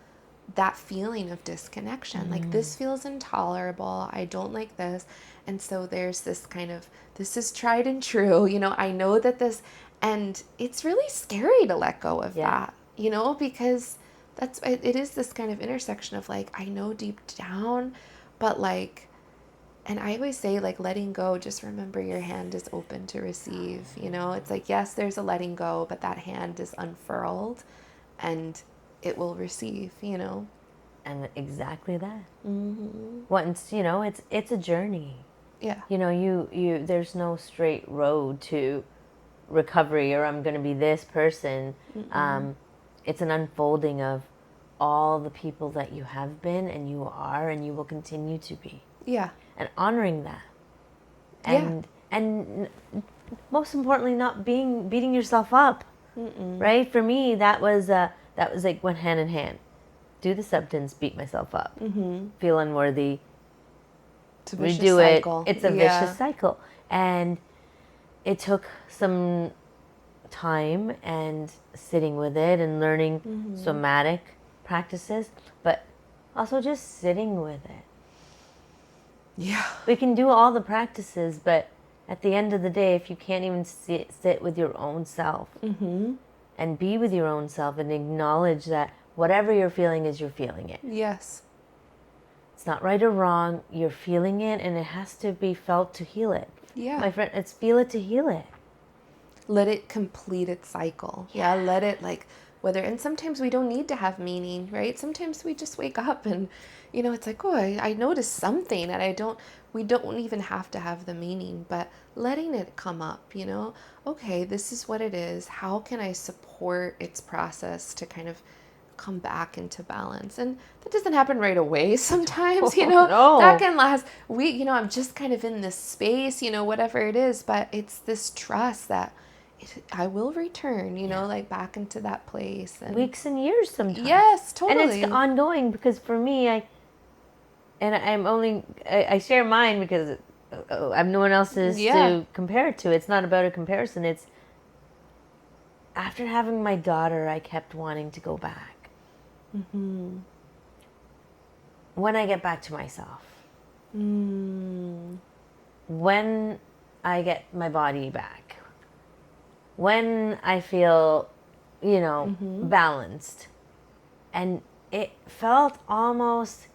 that feeling of disconnection. Like, this feels intolerable. I don't like this. And so there's this kind of, this is tried and true, you know, I know that this, and it's really scary to let go of that, you know, because it is this kind of intersection of like, I know deep down, but like, and I always say, like, letting go, just remember your hand is open to receive, you know, it's like, yes, there's a letting go, but that hand is unfurled and it will receive, you know. And exactly that. Once, you know, it's a journey. Yeah. You know, you there's no straight road to recovery, or I'm going to be this person. It's an unfolding of all the people that you have been and you are and you will continue to be. Yeah. And honoring that. And most importantly, not beating yourself up. Right? For me, that was like went hand in hand. do the substance, beat myself up, feel unworthy, It's a vicious redo cycle. it. It's a vicious cycle. And it took some time and sitting with it and learning somatic practices, but also just sitting with it. Yeah. We can do all the practices, but at the end of the day, if you can't even sit with your own self and be with your own self and acknowledge that whatever you're feeling is you're feeling it. Yes. It's not right or wrong. You're feeling it, and it has to be felt to heal it. Yeah. My friend, it's feel it to heal it. Let it complete its cycle. Yeah. Let it and sometimes we don't need to have meaning, right? Sometimes we just wake up and, it's like, oh, I noticed something, and we don't even have to have the meaning, but letting it come up, okay, this is what it is. How can I support its process to kind of come back into balance? And that doesn't happen right away sometimes, No. That can last I'm just kind of in this space, whatever it is, but it's this trust that I will return, back into that place. And weeks and years sometimes. Yes, totally. And it's ongoing, because for me, I share mine because I have no one else's to compare it to. It's not about a comparison. It's after having my daughter, I kept wanting to go back. When I get back to myself. When I get my body back. When I feel, balanced. And it felt almost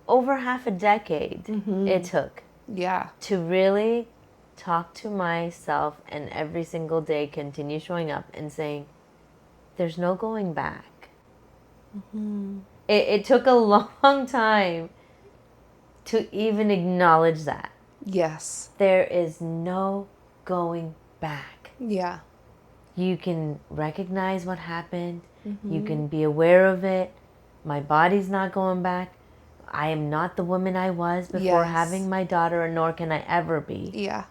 over half a decade it took. Yeah. To really talk to myself and every single day continue showing up and saying, there's no going back. It took a long time to even acknowledge that. Yes. There is no going back. Yeah. You can recognize what happened. You can be aware of it. My body's not going back. I am not the woman I was before having my daughter, nor can I ever be. Yeah.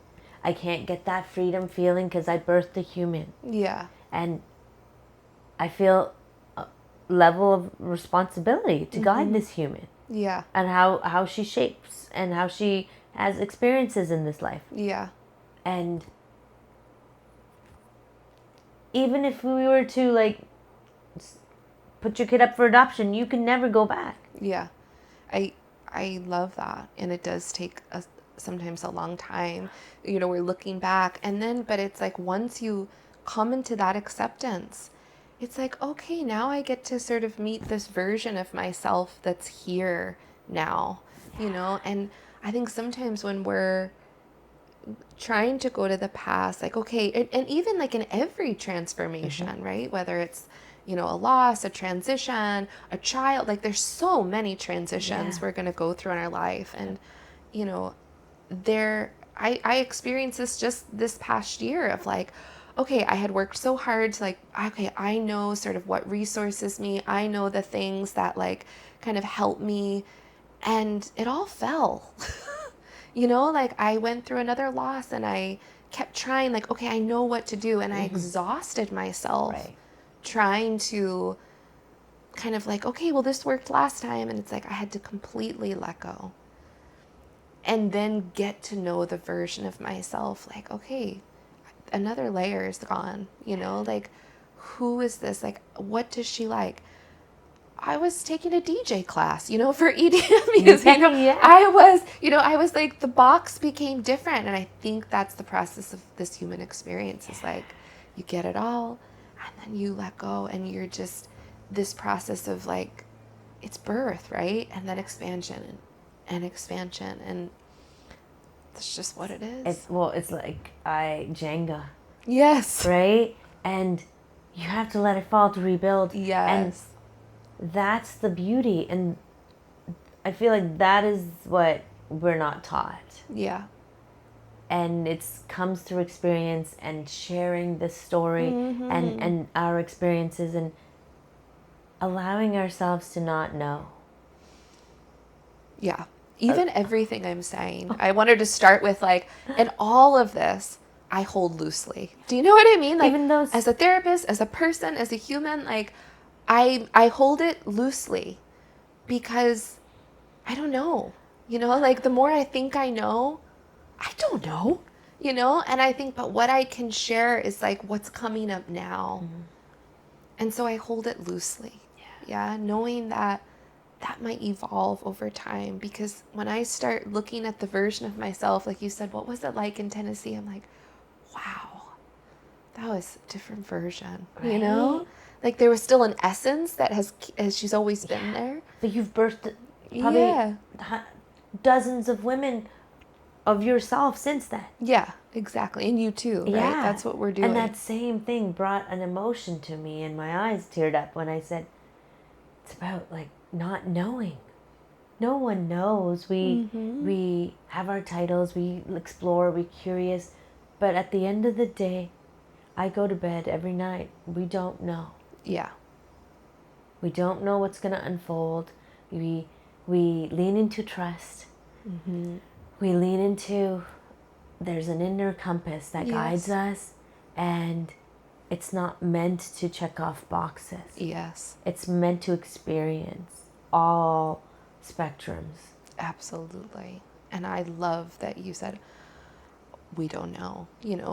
I can't get that freedom feeling because I birthed a human. Yeah. And I feel a level of responsibility to guide this human. Yeah. And how she shapes and how she has experiences in this life. Yeah. And even if we were to put your kid up for adoption, you can never go back. Yeah. I love that. And it does take sometimes a long time. We're looking back, but it's like once you come into that acceptance, it's like, okay, now I get to sort of meet this version of myself that's here now, and I think sometimes when we're trying to go to the past, okay, and even in every transformation, right? Whether it's, a loss, a transition, a child, there's so many transitions we're going to go through in our life. And, I experienced this just this past year of okay, I had worked so hard to okay, I know sort of what resources me. I know the things that kind of help me, and it all fell. I went through another loss and I kept trying okay, I know what to do. And I exhausted myself trying to kind of okay, well, this worked last time. And it's I had to completely let go and then get to know the version of myself. Okay, another layer is gone, who is this? What does she like? I was taking a DJ class, for EDM music. I was the box became different. And I think that's the process of this human experience is you get it all and then you let go and you're just this process of it's birth, right? And then expansion and expansion. And that's just what it is. It's like Jenga. Yes. Right? And you have to let it fall to rebuild. Yes. And that's the beauty. And I feel like that is what we're not taught. Yeah. And it comes through experience and sharing this story and our experiences and allowing ourselves to not know. Yeah. Even everything I'm saying, I wanted to start with and all of this, I hold loosely. Do you know what I mean? Even those, as a therapist, as a person, as a human, I hold it loosely because I don't know. Like the more I think I know, I don't know. And I think, but what I can share is like what's coming up now. And so I hold it loosely. Yeah, knowing that that might evolve over time, because when I start looking at the version of myself, like you said, what was it like in Tennessee? I'm like, wow, that was a different version, Right? Like there was still an essence that has she's always been there. But you've birthed probably Yeah. dozens of women of yourself since then. Yeah, exactly. And you too, right? Yeah. That's what we're doing. And that same thing brought an emotion to me, and my eyes teared up when I said, it's about like not knowing. No one knows. We have our titles, we explore, we're curious, but at the end of the day, I go to bed every night. We don't know. Yeah. We don't know what's going to unfold. We lean into trust. We lean into, there's an inner compass that guides us, and it's not meant to check off boxes. Yes. It's meant to experience all spectrums. Absolutely. And I love that you said we don't know,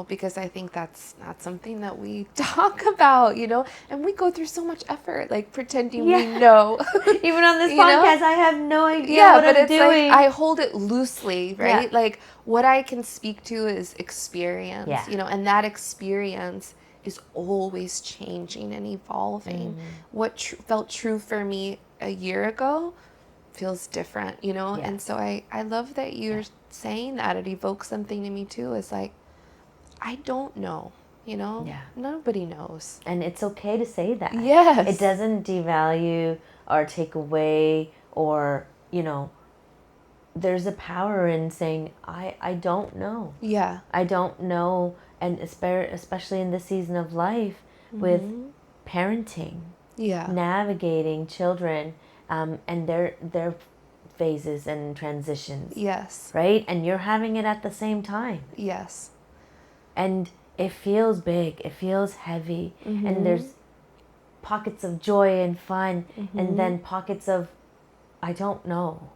because I think that's not something that we talk about, and we go through so much effort, like pretending we know. Even on this podcast, I have no idea what but I'm it's doing. like I hold it loosely, right? Yeah. Like what I can speak to is experience, Yeah. And that experience is always changing and evolving. What felt true for me a year ago feels different, And so I love that you're saying that. It evokes something in me too. It's like, I don't know, Yeah. Nobody knows. And it's okay to say that. Yes. It doesn't devalue or take away, or, there's a power in saying, I don't know. Yeah. I don't know. And especially in this season of life with parenting, navigating children, and their phases and transitions. Yes. Right? And you're having it at the same time. Yes. And it feels big. It feels heavy. And there's pockets of joy and fun, and then pockets of, I don't know.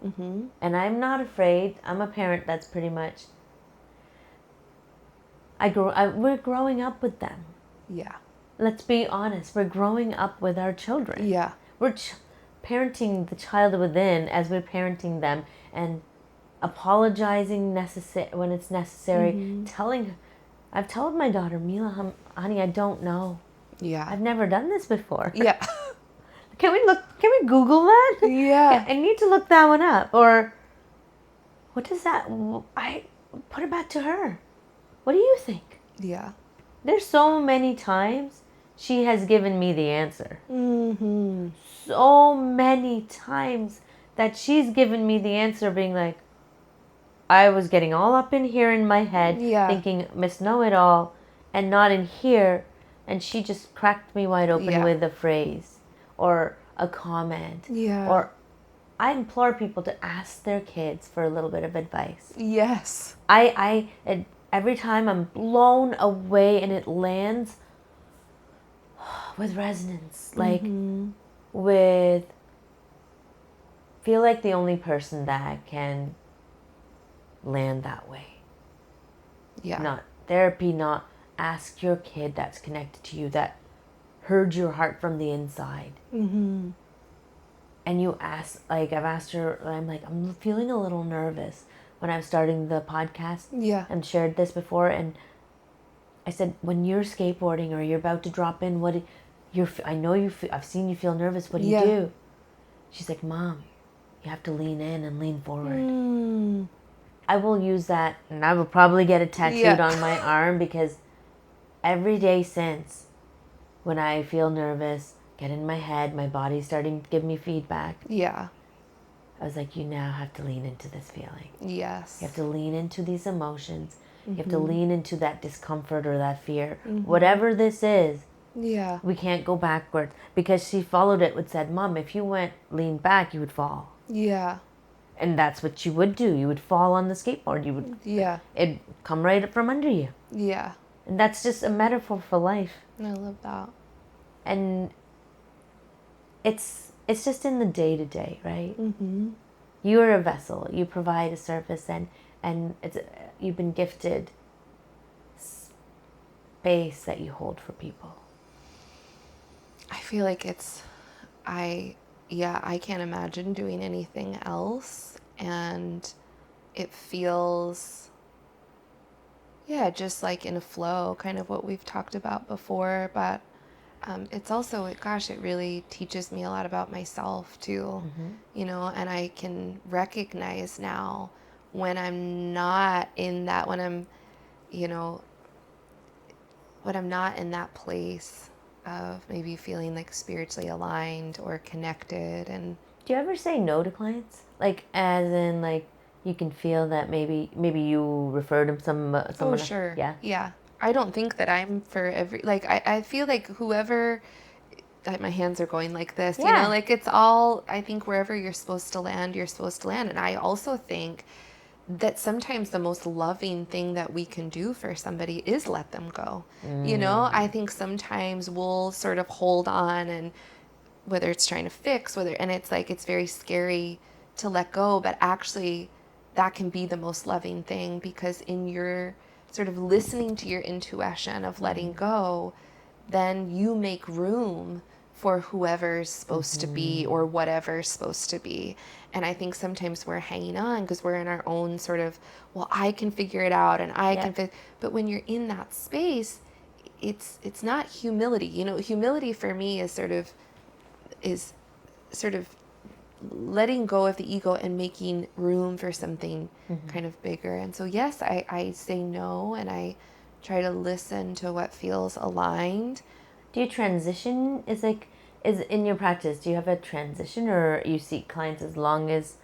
And I'm not afraid. I'm a parent that's pretty much, we're growing up with them. Yeah. Let's be honest. We're growing up with our children. Yeah. We're parenting the child within as we're parenting them, and apologizing when it's necessary. I've told my daughter, Mila, honey, I don't know. Yeah. I've never done this before. Yeah. Can we Google that? Yeah. I need to look that one up. Or, what does that, I put it back to her. What do you think? Yeah. There's so many times she has given me the answer. So many times that she's given me the answer, being like, I was getting all up in here in my head, thinking Miss Know-It-All, and not in here, and she just cracked me wide open with a phrase or a comment. Or I implore people to ask their kids for a little bit of advice. Yes. Every time I'm blown away, and it lands with resonance, like feel like the only person that can land that way. Yeah. Not therapy, not ask your kid that's connected to you, that heard your heart from the inside. And you ask, like I've asked her, I'm like, I'm feeling a little nervous when I'm starting the podcast. Yeah. And shared this before, and I said, when you're skateboarding or you're about to drop in, I know I've seen you feel nervous. What do you do? She's like, Mom, you have to lean in and lean forward. I will use that, and I will probably get it tattooed on my arm, because every day since, when I feel nervous, get in my head, my body's starting to give me feedback. Yeah. I was like, you now have to lean into this feeling. Yes. You have to lean into these emotions. You have to lean into that discomfort or that fear. Whatever this is, we can't go backwards. Because she followed it with said, Mom, if you leaned back, you would fall. Yeah. And that's what you would do. You would fall on the skateboard. It'd come right up from under you. Yeah. And that's just a metaphor for life. I love that. And it's just in the day to day, right? Mm-hmm. You're a vessel. You provide a service, and you've been gifted space that you hold for people. I feel like I can't imagine doing anything else. And it feels, just like in a flow, kind of what we've talked about before. But it's also, gosh, it really teaches me a lot about myself too, and I can recognize now when I'm not in that, you know, when I'm not in that place of maybe feeling like spiritually aligned or connected. And Do you ever say no to clients? Like, as in, like, you can feel that maybe you referred them someone. oh, sure. Yeah. I don't think that I'm for every, like, I feel like whoever, like, my hands are going like this, Yeah. like it's all, I think wherever you're supposed to land, you're supposed to land. And I also think that sometimes the most loving thing that we can do for somebody is let them go. I think sometimes we'll sort of hold on, and whether it's trying to fix, and it's like, it's very scary to let go, but actually that can be the most loving thing, because in your sort of listening to your intuition of letting go, then you make room for whoever's supposed to be or whatever's supposed to be. And I think sometimes we're hanging on because we're in our own sort of, well, I can figure it out and I can but when you're in that space, it's not humility. Humility for me is sort of letting go of the ego and making room for something kind of bigger. And so, yes, I say no, and I try to listen to what feels aligned. Do you transition? Is in your practice, do you have a transition, or you seek clients as long as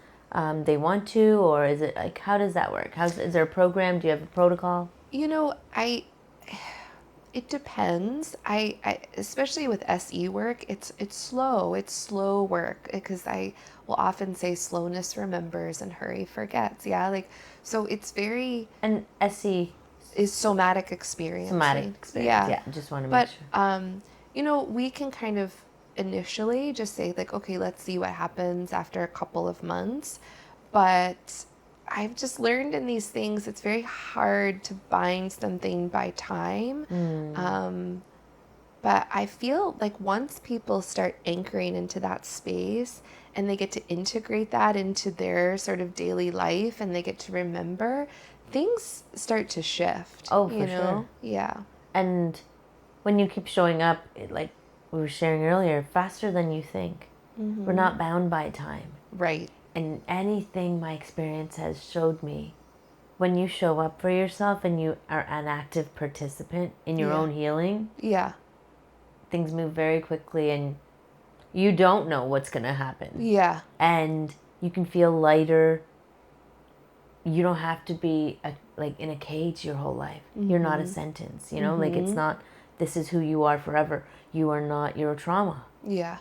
they want to, or is it like, how does that work? Is there a program? Do you have a protocol? It depends. I especially with SE work, it's slow. It's slow work, because I will often say slowness remembers and hurry forgets. Yeah, like, so it's very, And SE is somatic experience. somatic experience. Yeah, just want to make sure. We can kind of initially just say, like, okay, let's see what happens after a couple of months. But I've just learned in these things, it's very hard to bind something by time. But I feel like once people start anchoring into that space, and they get to integrate that into their sort of daily life, and they get to remember, things start to shift. Oh, for sure. Yeah. And when you keep showing up, like we were sharing earlier, faster than you think. We're not bound by time. Right. And anything my experience has showed me, when you show up for yourself and you are an active participant in your own healing, things move very quickly, and you don't know what's going to happen. Yeah. And you can feel lighter. You don't have to be like in a cage your whole life. You're not a sentence, like, it's not, this is who you are forever. You are not your trauma. Yeah.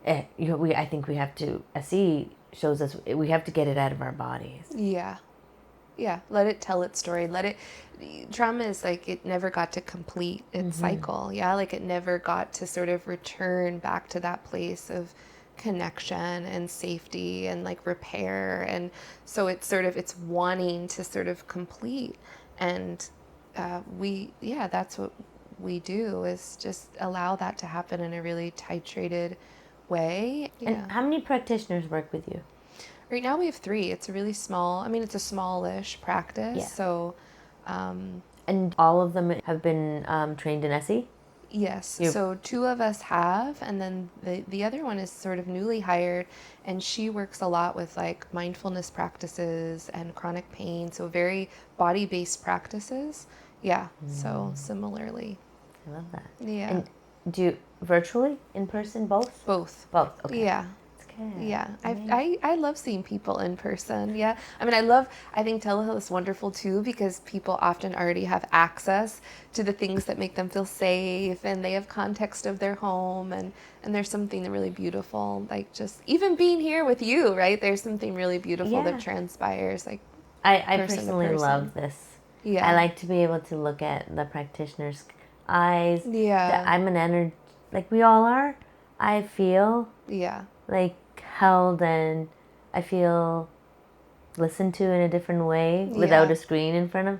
I think we have to, SE shows us, we have to get it out of our bodies. Yeah. Yeah. Let it tell its story. Trauma is like, it never got to complete its cycle. Yeah. Like, it never got to sort of return back to that place of connection and safety and like repair. And so it's wanting to sort of complete. And that's what we do, is just allow that to happen in a really titrated way. Yeah. And how many practitioners work with you? Right now we have 3. It's a really small, it's a smallish practice. Yeah. So, and all of them have been trained in SE? yes. So 2 of us have, and then the other one is sort of newly hired, and she works a lot with like mindfulness practices and chronic pain. So very body-based practices. Yeah. So similarly. I love that. Yeah. And do you virtually, in person, both? Both. Both. Okay. Yeah. Good. Yeah, I love seeing people in person. Yeah, I think telehealth is wonderful too, because people often already have access to the things that make them feel safe, and they have context of their home, and there's something really beautiful, like just even being here with you, right? There's something really beautiful that transpires, like I personally love this. Yeah, I like to be able to look at the practitioner's eyes. Yeah, I'm an energy, like we all are, I feel Yeah. like held, and I feel listened to in a different way without Yeah. a screen in front of.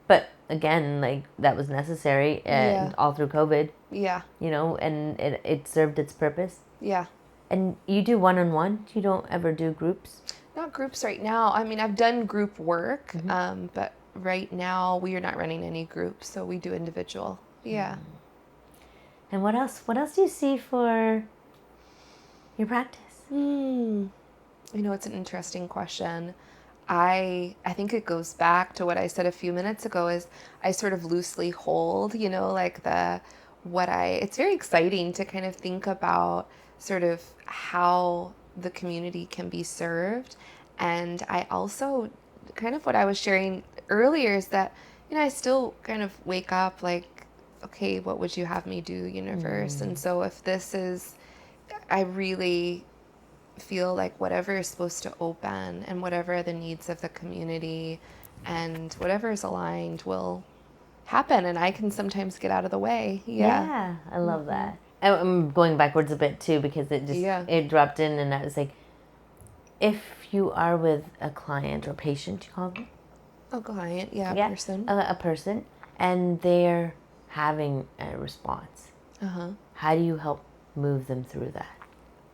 But again, like that was necessary Yeah. all through COVID, Yeah. and it served its purpose. Yeah. And you do one-on-one? You don't ever do groups? Not groups right now. I mean, I've done group work, Mm-hmm. but right now we are not running any groups, so we do individual. Yeah. And what else? What else do you see for your practice? It's an interesting question. I think it goes back to what I said a few minutes ago is I sort of loosely hold, like it's very exciting to kind of think about sort of how the community can be served. And I also kind of what I was sharing earlier is that, I still kind of wake up like, okay, what would you have me do, universe? And so if this is, I really feel like whatever is supposed to open and whatever are the needs of the community and whatever is aligned will happen, and I can sometimes get out of the way. Yeah, I love that. I'm going backwards a bit too because Yeah. it dropped in, and I was like, if you are with a client or patient, you call them? A client, yeah, Yeah, person. a person, and they're having a response. How do you help move them through that?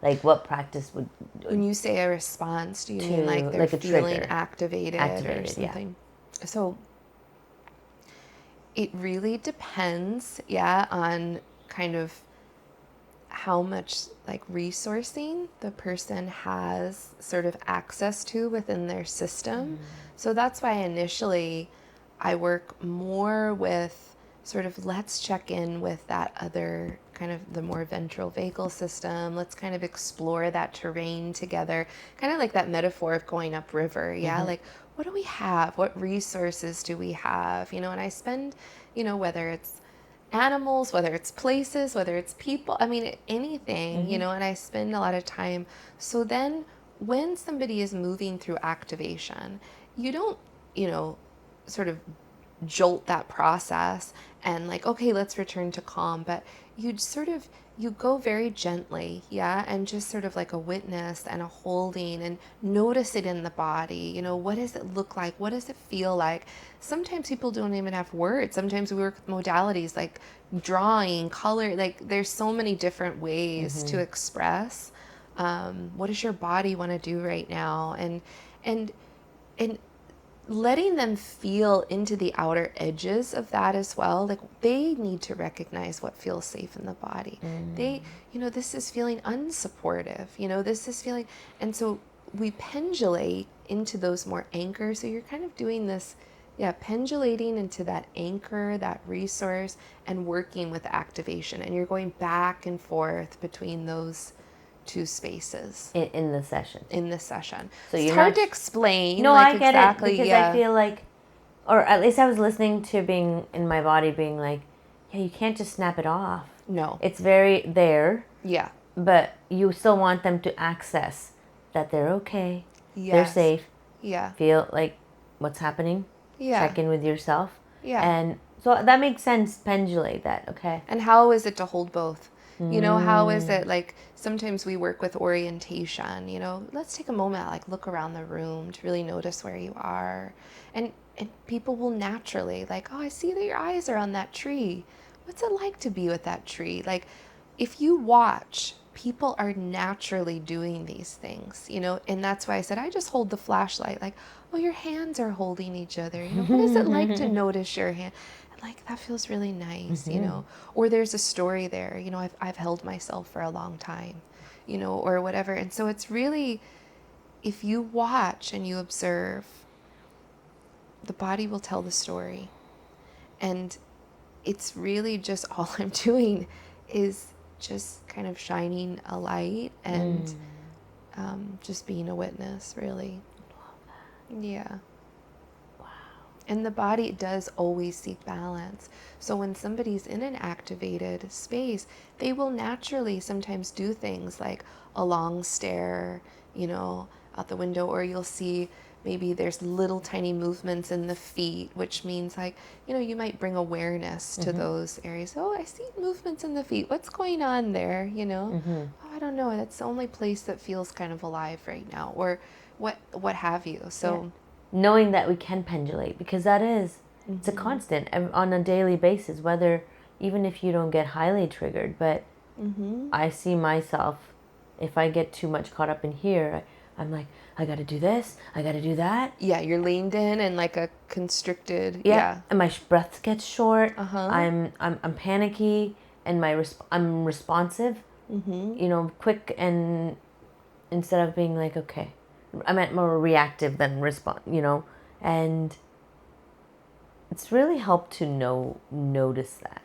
Like, what practice would When you say a response, do you to mean like they're like a feeling trigger? activated or Activated, yeah. something? So it really depends, yeah, on kind of how much like resourcing the person has sort of access to within their system. So that's why initially I work more with sort of let's check in with that other kind of the more ventral vagal system. Let's kind of explore that terrain together, kind of like that metaphor of going upriver. Yeah. Like, what do we have? What resources do we have? And I spend, whether it's animals, whether it's places, whether it's people, I mean, anything, and I spend a lot of time. So then when somebody is moving through activation, you don't, sort of jolt that process and like, okay, let's return to calm, but you go very gently, yeah, and just sort of like a witness and a holding and notice it in the body. What does it look like? What does it feel like? Sometimes people don't even have words. Sometimes we work with modalities like drawing, color, like there's so many different ways to express what does your body want to do right now, and and letting them feel into the outer edges of that as well. Like they need to recognize what feels safe in the body. They, this is feeling unsupportive, this is feeling, and so we pendulate into those more anchors. So you're kind of doing this, yeah, pendulating into that anchor, that resource, and working with activation. And you're going back and forth between those two spaces in the session. in this session. So It's you're hard not. to explain. No, like I get exactly, it because yeah. I feel like, or at least I was listening to being in my body, being like, yeah, you can't just snap it off. No. It's very there, Yeah. but you still want them to access that they're okay, they're Yes. safe, Yeah. feel like what's happening, Yeah. check in with yourself. Yeah. And so that makes sense, pendulate that, okay. And how is it to hold both? How is it like sometimes we work with orientation, let's take a moment, like look around the room to really notice where you are. And people will naturally like, oh, I see that your eyes are on that tree. What's it like to be with that tree? Like if you watch, people are naturally doing these things, and that's why I said I just hold the flashlight like, oh, your hands are holding each other. What is it like to notice your hand? Like that feels really nice, or there's a story there, I've held myself for a long time, or whatever. And so it's really, if you watch and you observe, the body will tell the story. And it's really just all I'm doing is just kind of shining a light and just being a witness, really. Yeah. And the body does always seek balance. So when somebody's in an activated space, they will naturally sometimes do things like a long stare, out the window, or you'll see maybe there's little tiny movements in the feet, which means like, you might bring awareness to those areas. Oh, I see movements in the feet. What's going on there? Oh, I don't know. That's the only place that feels kind of alive right now, or what have you. So knowing that we can pendulate, because that is, it's a constant on a daily basis, whether, even if you don't get highly triggered, but I see myself, if I get too much caught up in here, I'm like, I got to do this, I got to do that. Yeah, you're leaned in and like a constricted. Yeah, and my breath gets short. Uh-huh. I'm panicky, and I'm responsive. Quick, and instead of being like, okay, I meant more reactive than respond. And it's really helped to notice that.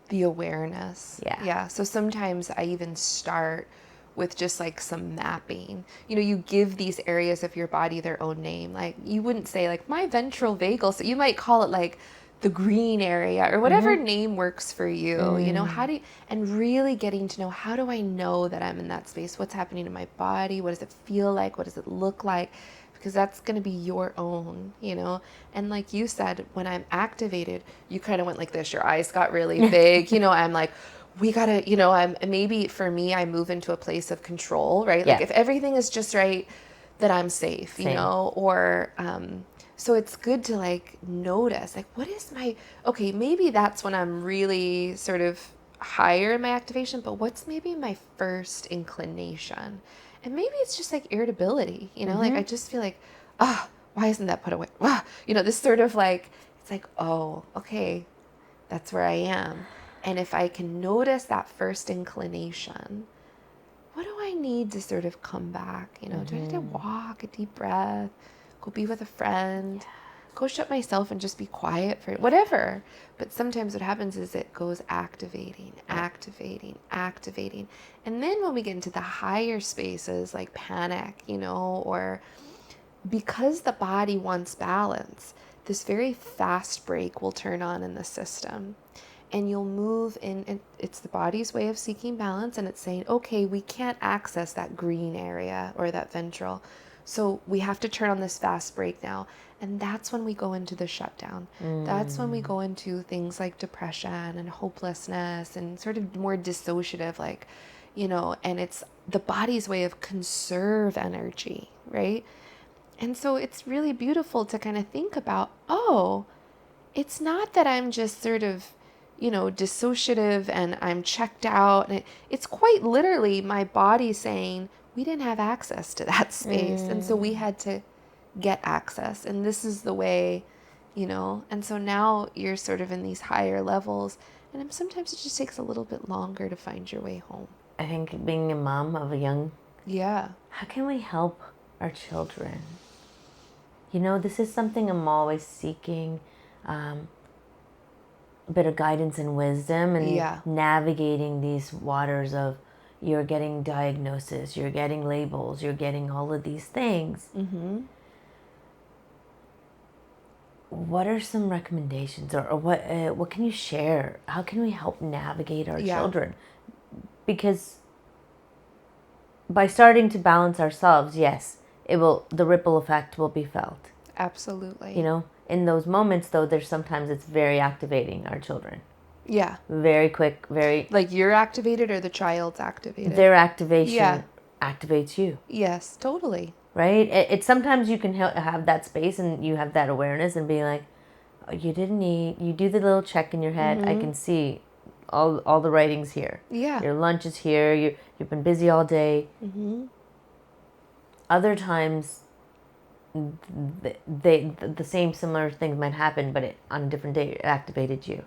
The awareness. Yeah. Yeah. So sometimes I even start with just like some mapping. You give these areas of your body their own name. Like you wouldn't say like my ventral vagal. So you might call it like the green area or whatever name works for you. How do you, and really getting to know, how do I know that I'm in that space? What's happening in my body? What does it feel like? What does it look like? Because that's going to be your own, And like you said, when I'm activated, you kind of went like this, your eyes got really big, I'm like, we gotta, maybe for me, I move into a place of control, right? Like if everything is just right, that I'm safe, or, so it's good to like notice, like, what is okay, maybe that's when I'm really sort of higher in my activation, but what's maybe my first inclination? And maybe it's just like irritability, like I just feel like, why isn't that put away? This sort of like, it's like, oh, okay, that's where I am. And if I can notice that first inclination, what do I need to sort of come back? Do I need to walk, a deep breath, go be with a friend, go shut myself and just be quiet for whatever. But sometimes what happens is it goes activating. And then when we get into the higher spaces like panic, or because the body wants balance, this very fast brake will turn on in the system. And you'll move in, and it's the body's way of seeking balance, and it's saying, okay, we can't access that green area or that ventral, so we have to turn on this fast brake now. And that's when we go into the shutdown. That's when we go into things like depression and hopelessness and sort of more dissociative, like, and it's the body's way of conserve energy, right? And so it's really beautiful to kind of think about, oh, it's not that I'm just sort of, dissociative and I'm checked out. And it's quite literally my body saying, we didn't have access to that space. And so we had to get access. And this is the way, and so now you're sort of in these higher levels. And sometimes it just takes a little bit longer to find your way home. I think being a mom of a young... Yeah. How can we help our children? This is something I'm always seeking. A bit of guidance and wisdom, and navigating these waters of, you're getting diagnosis, you're getting labels, you're getting all of these things. What are some recommendations, or what can you share? How can we help navigate our children? Because by starting to balance ourselves, yes, the ripple effect will be felt. Absolutely. In those moments, though, sometimes it's very activating our children. Yeah. Very quick, very... Like you're activated or the child's activated? Their activation activates you. Yes, totally. Right? It's sometimes you can have that space and you have that awareness and be like, oh, you didn't eat. You do the little check in your head. I can see all the writings here. Yeah. Your lunch is here. You've been busy all day. Other times... the same similar things might happen, but on a different day, it activated you.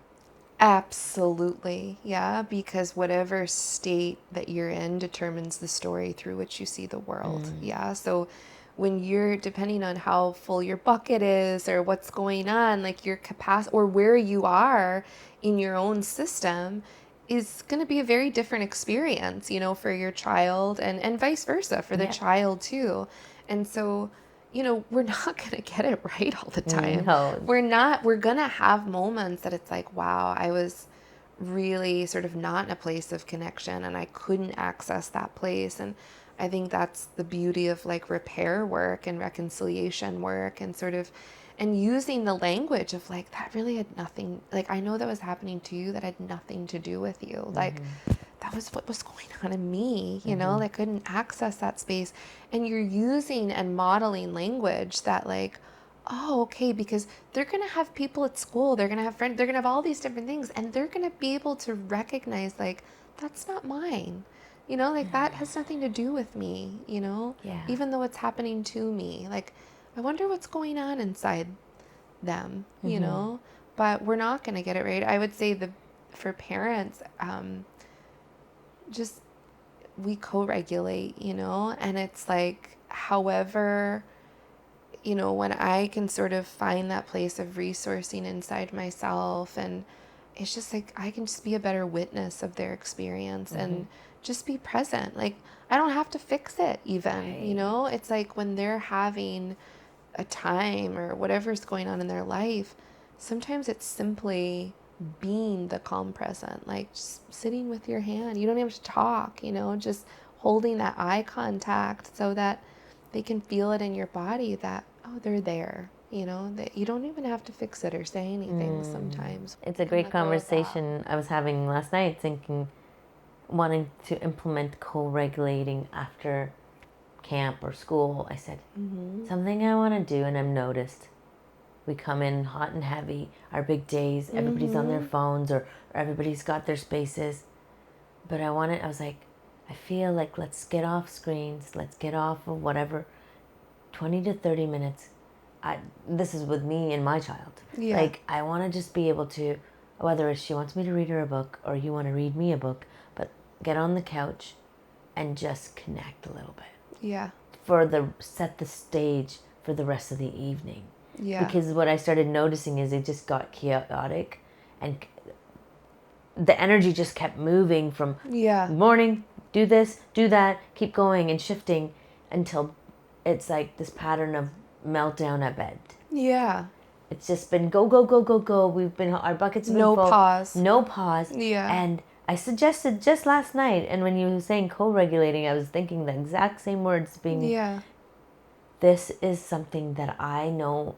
Absolutely. Yeah, because whatever state that you're in determines the story through which you see the world. Yeah, so when you're, depending on how full your bucket is or what's going on, like your capacity or where you are in your own system is going to be a very different experience, for your child and vice versa for the child too. And so, we're not going to get it right all the time. No. We're going to have moments that it's like, wow, I was really sort of not in a place of connection and I couldn't access that place. And I think that's the beauty of like repair work and reconciliation work, and sort of, and using the language of like, that really had nothing, like, I know that was happening to you that had nothing to do with you. Mm-hmm. Like, that was what was going on in me, you know, like, couldn't access that space. And you're using and modeling language that like, oh, okay, because they're going to have people at school, they're going to have friends, they're going to have all these different things, and they're going to be able to recognize like, that's not mine. You know, like, that has nothing to do with me, you know, even though it's happening to me. Like, I wonder what's going on inside them, you know, but we're not going to get it right. I would say for parents, just, we co-regulate, you know, and it's like, however, you know, when I can sort of find that place of resourcing inside myself, and it's just like, I can just be a better witness of their experience and just be present. Like, I don't have to fix it even, you know, it's like when they're having a time or whatever's going on in their life, sometimes it's simply being the calm present, like just sitting with your hand. You don't even have to talk, you know, just holding that eye contact so that they can feel it in your body that, oh, they're there, you know, that you don't even have to fix it or say anything sometimes. It's a great conversation I was having last night, wanting to implement co-regulating after camp or school. I said, something I want to do, and I've noticed we come in hot and heavy, our big days, everybody's on their phones, or everybody's got their spaces, but I was like, I feel like, let's get off screens, let's get off of whatever, 20 to 30 minutes. This is with me and my child. Like, I want to just be able to, whether it's she wants me to read her a book or you want to read me a book, but get on the couch and just connect a little bit. Set the stage for the rest of the evening. Because what I started noticing is it just got chaotic, and the energy just kept moving from morning, do this, do that, keep going and shifting until it's like this pattern of meltdown at bed. It's just been go, go, go, go, go. Our buckets have been full. No pause. And I suggested just last night, and when you were saying co-regulating, I was thinking the exact same words, being, this is something that I know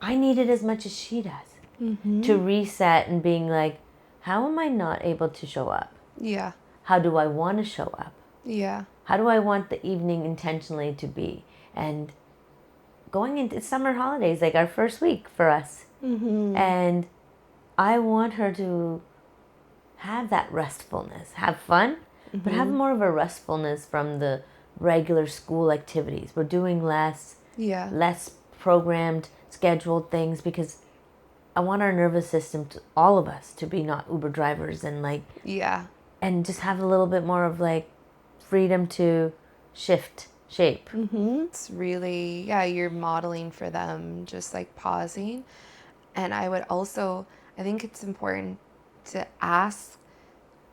I need it as much as she does. To reset and being like, how am I not able to show up? How do I want to show up? How do I want the evening intentionally to be? And going into summer holidays, like our first week for us. And I want her to have that restfulness, have fun, but have more of a restfulness from the regular school activities. We're doing less programmed, scheduled things, because I want our nervous system, all of us, to be not Uber drivers and like, and just have a little bit more of like freedom to shift shape. It's really, you're modeling for them, just like pausing. And I think it's important to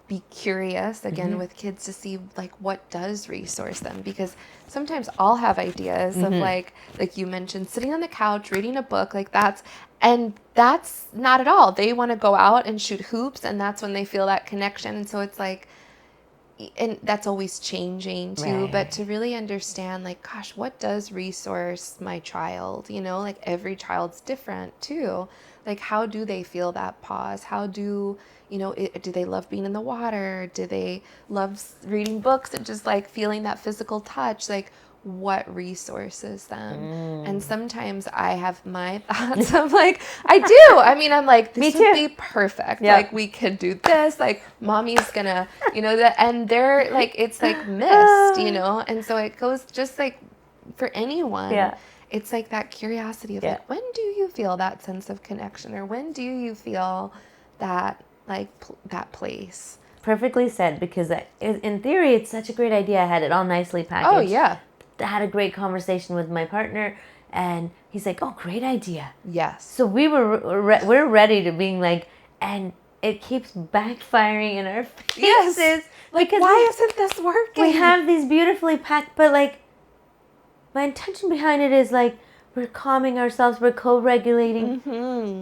be curious again with kids, to see like what does resource them, because sometimes I'll have ideas of like you mentioned, sitting on the couch reading a book, like that's not at all. They want to go out and shoot hoops, and that's when they feel that connection. And so it's like, and that's always changing too, but to really understand, like, gosh, what does resource my child, you know, like every child's different too. Like, how do they feel that pause? How do, you know, do they love being in the water? Do they love reading books and just like feeling that physical touch? Like, what resources them? And sometimes I have my thoughts of like, I do. I mean, I'm like, this would be perfect. Like, we could do this. Like, mommy's gonna, you know, and they're like, it's like missed, you know? And so it goes just like for anyone. It's like that curiosity of like, when do you feel that sense of connection, or when do you feel that like that place? Perfectly said, because in theory, it's such a great idea. I had it all nicely packaged. I had a great conversation with my partner, and he's like, oh, great idea. So we're ready to being like, and it keeps backfiring in our faces. Like, why isn't this working? We have these beautifully packed, but like, my intention behind it is like, we're calming ourselves, we're co-regulating.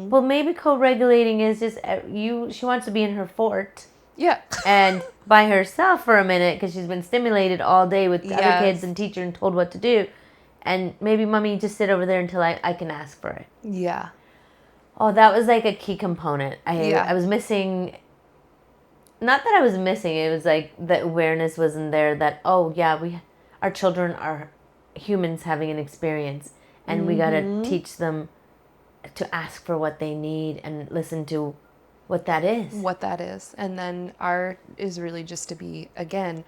Well, maybe co-regulating is just she wants to be in her fort. Yeah. and by herself for a minute because she's been stimulated all day with other kids Yes. and teacher and told what to do. And maybe mommy just sit over there until I can ask for it. Yeah. Oh, that was like a key component. Yeah. I was missing, not that I was missing, it was like the awareness wasn't there that, oh yeah, our children are humans having an experience and we got to teach them to ask for what they need and listen to what that is. What that is. And then art is really just to be, again,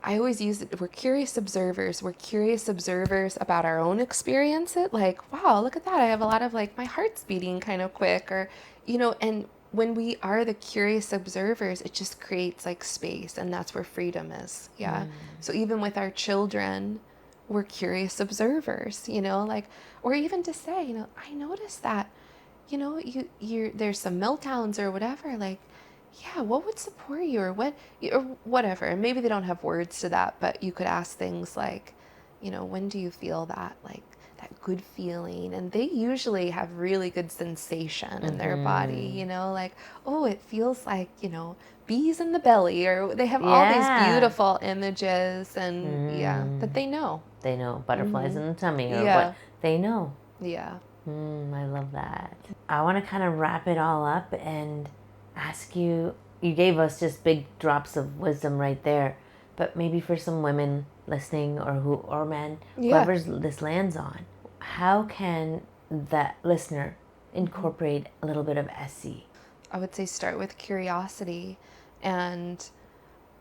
I always use it. We're curious observers. We're curious observers about our own experience. It like, wow, look at that. I have a lot of like my heart's beating kind of quick, or, and when we are the curious observers, it just creates like space, and that's where freedom is. Yeah. So even with our children, we're curious observers, like, or even to say, I noticed that, you there's some meltdowns or whatever, like, yeah, what would support you, or what, or whatever. And maybe they don't have words to that, but you could ask things like, when do you feel that, like, that good feeling? And they usually have really good sensation in their body, like, oh, it feels like, bees in the belly, or they have all these beautiful images, and yeah, that they know. They know butterflies in the tummy or Yeah. what they know. Yeah. I love that. I want to kind of wrap it all up and ask you, you gave us just big drops of wisdom right there, but maybe for some women listening or men, whoever this lands on, how can that listener incorporate a little bit of SE? I would say start with curiosity, and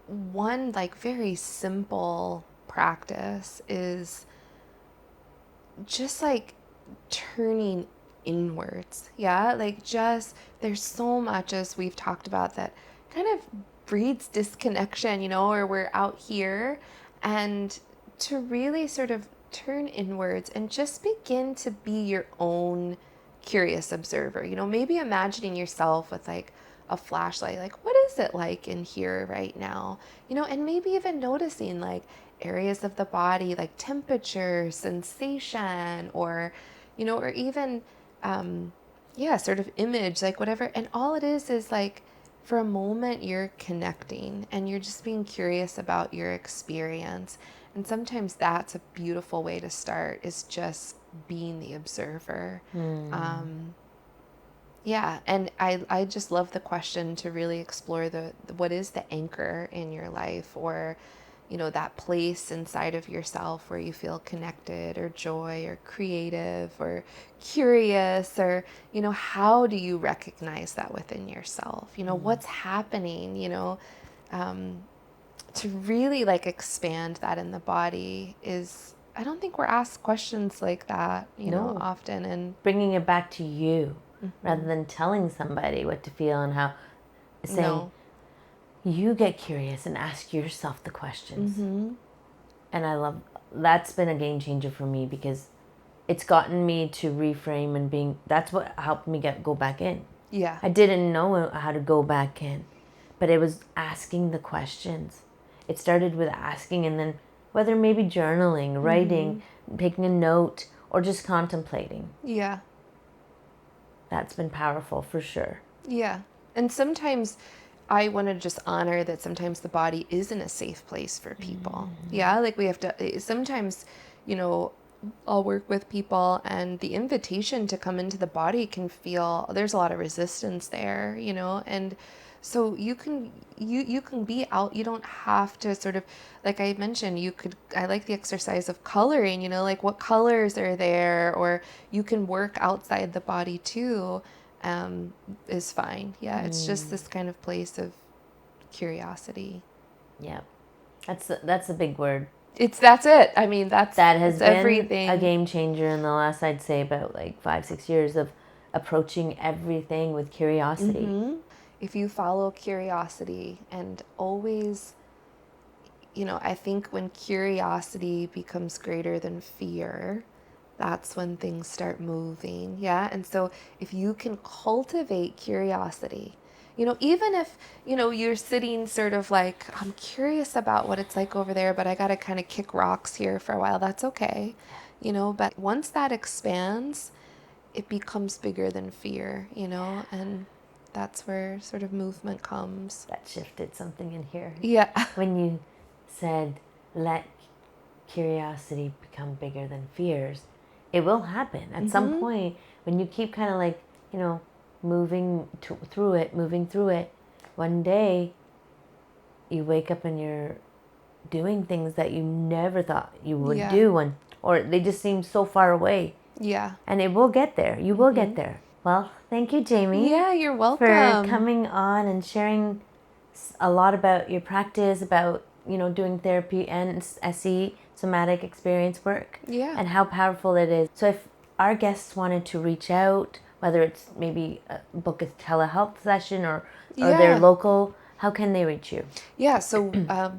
one like very simple practice is just like turning inwards. Yeah, like just there's so much, as we've talked about, that kind of breeds disconnection, or we're out here, and to really sort of turn inwards and just begin to be your own curious observer. Maybe imagining yourself with like a flashlight, like, what is it like in here right now? And maybe even noticing like areas of the body, like temperature, sensation, or, or even, sort of image, like whatever. And all it is like, for a moment, you're connecting and you're just being curious about your experience. And sometimes that's a beautiful way to start, is just being the observer. Yeah, and I just love the question to really explore the what is the anchor in your life, or, that place inside of yourself where you feel connected, or joy, or creative, or curious, or, how do you recognize that within yourself? What's happening, to really like expand that in the body is, I don't think we're asked questions like that, No. often. And Bringing it back to you rather than telling somebody what to feel and how, saying, you get curious and ask yourself the questions. And I love, that's been a game changer for me, because it's gotten me to reframe and that's what helped me go back in. Yeah. I didn't know how to go back in, but it was asking the questions. It started with asking, and then whether maybe journaling, writing, taking a note, or just contemplating. Yeah. That's been powerful for sure. Yeah. And sometimes I want to just honor that sometimes the body isn't a safe place for people. Yeah. Like we have to, sometimes, I'll work with people, and the invitation to come into the body can feel, there's a lot of resistance there, and so you can be out. You don't have to sort of, like I mentioned, I like the exercise of coloring, like what colors are there, or you can work outside the body too, is fine. Yeah. It's just this kind of place of curiosity. Yeah. That's a big word. That's it. I mean, that has been everything. A game changer in the last, I'd say, about like 5-6 years of approaching everything with curiosity. If you follow curiosity and always, I think when curiosity becomes greater than fear, that's when things start moving. Yeah. And so if you can cultivate curiosity, even if, you're sitting sort of like, I'm curious about what it's like over there, but I got to kind of kick rocks here for a while. That's okay. But once that expands, it becomes bigger than fear, and that's where sort of movement comes. That shifted something in here. Yeah. When you said, let curiosity become bigger than fears, it will happen at some point. When you keep kind of like, moving through it, one day you wake up and you're doing things that you never thought you would do, or they just seem so far away. Yeah. And it will get there. You will get there. Well, thank you, Jaime. Yeah, you're welcome. For coming on and sharing a lot about your practice, about, doing therapy and SE, somatic experience work. Yeah. And how powerful it is. So if our guests wanted to reach out, whether it's maybe book a telehealth session or their local, how can they reach you? Yeah, so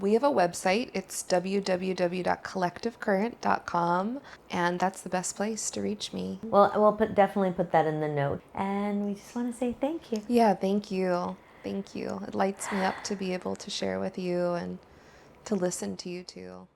we have a website. It's www.collectivecurrent.com, and that's the best place to reach me. Well, we'll definitely put that in the note. And we just want to say thank you. Yeah, thank you. Thank you. It lights me up to be able to share with you and to listen to you too.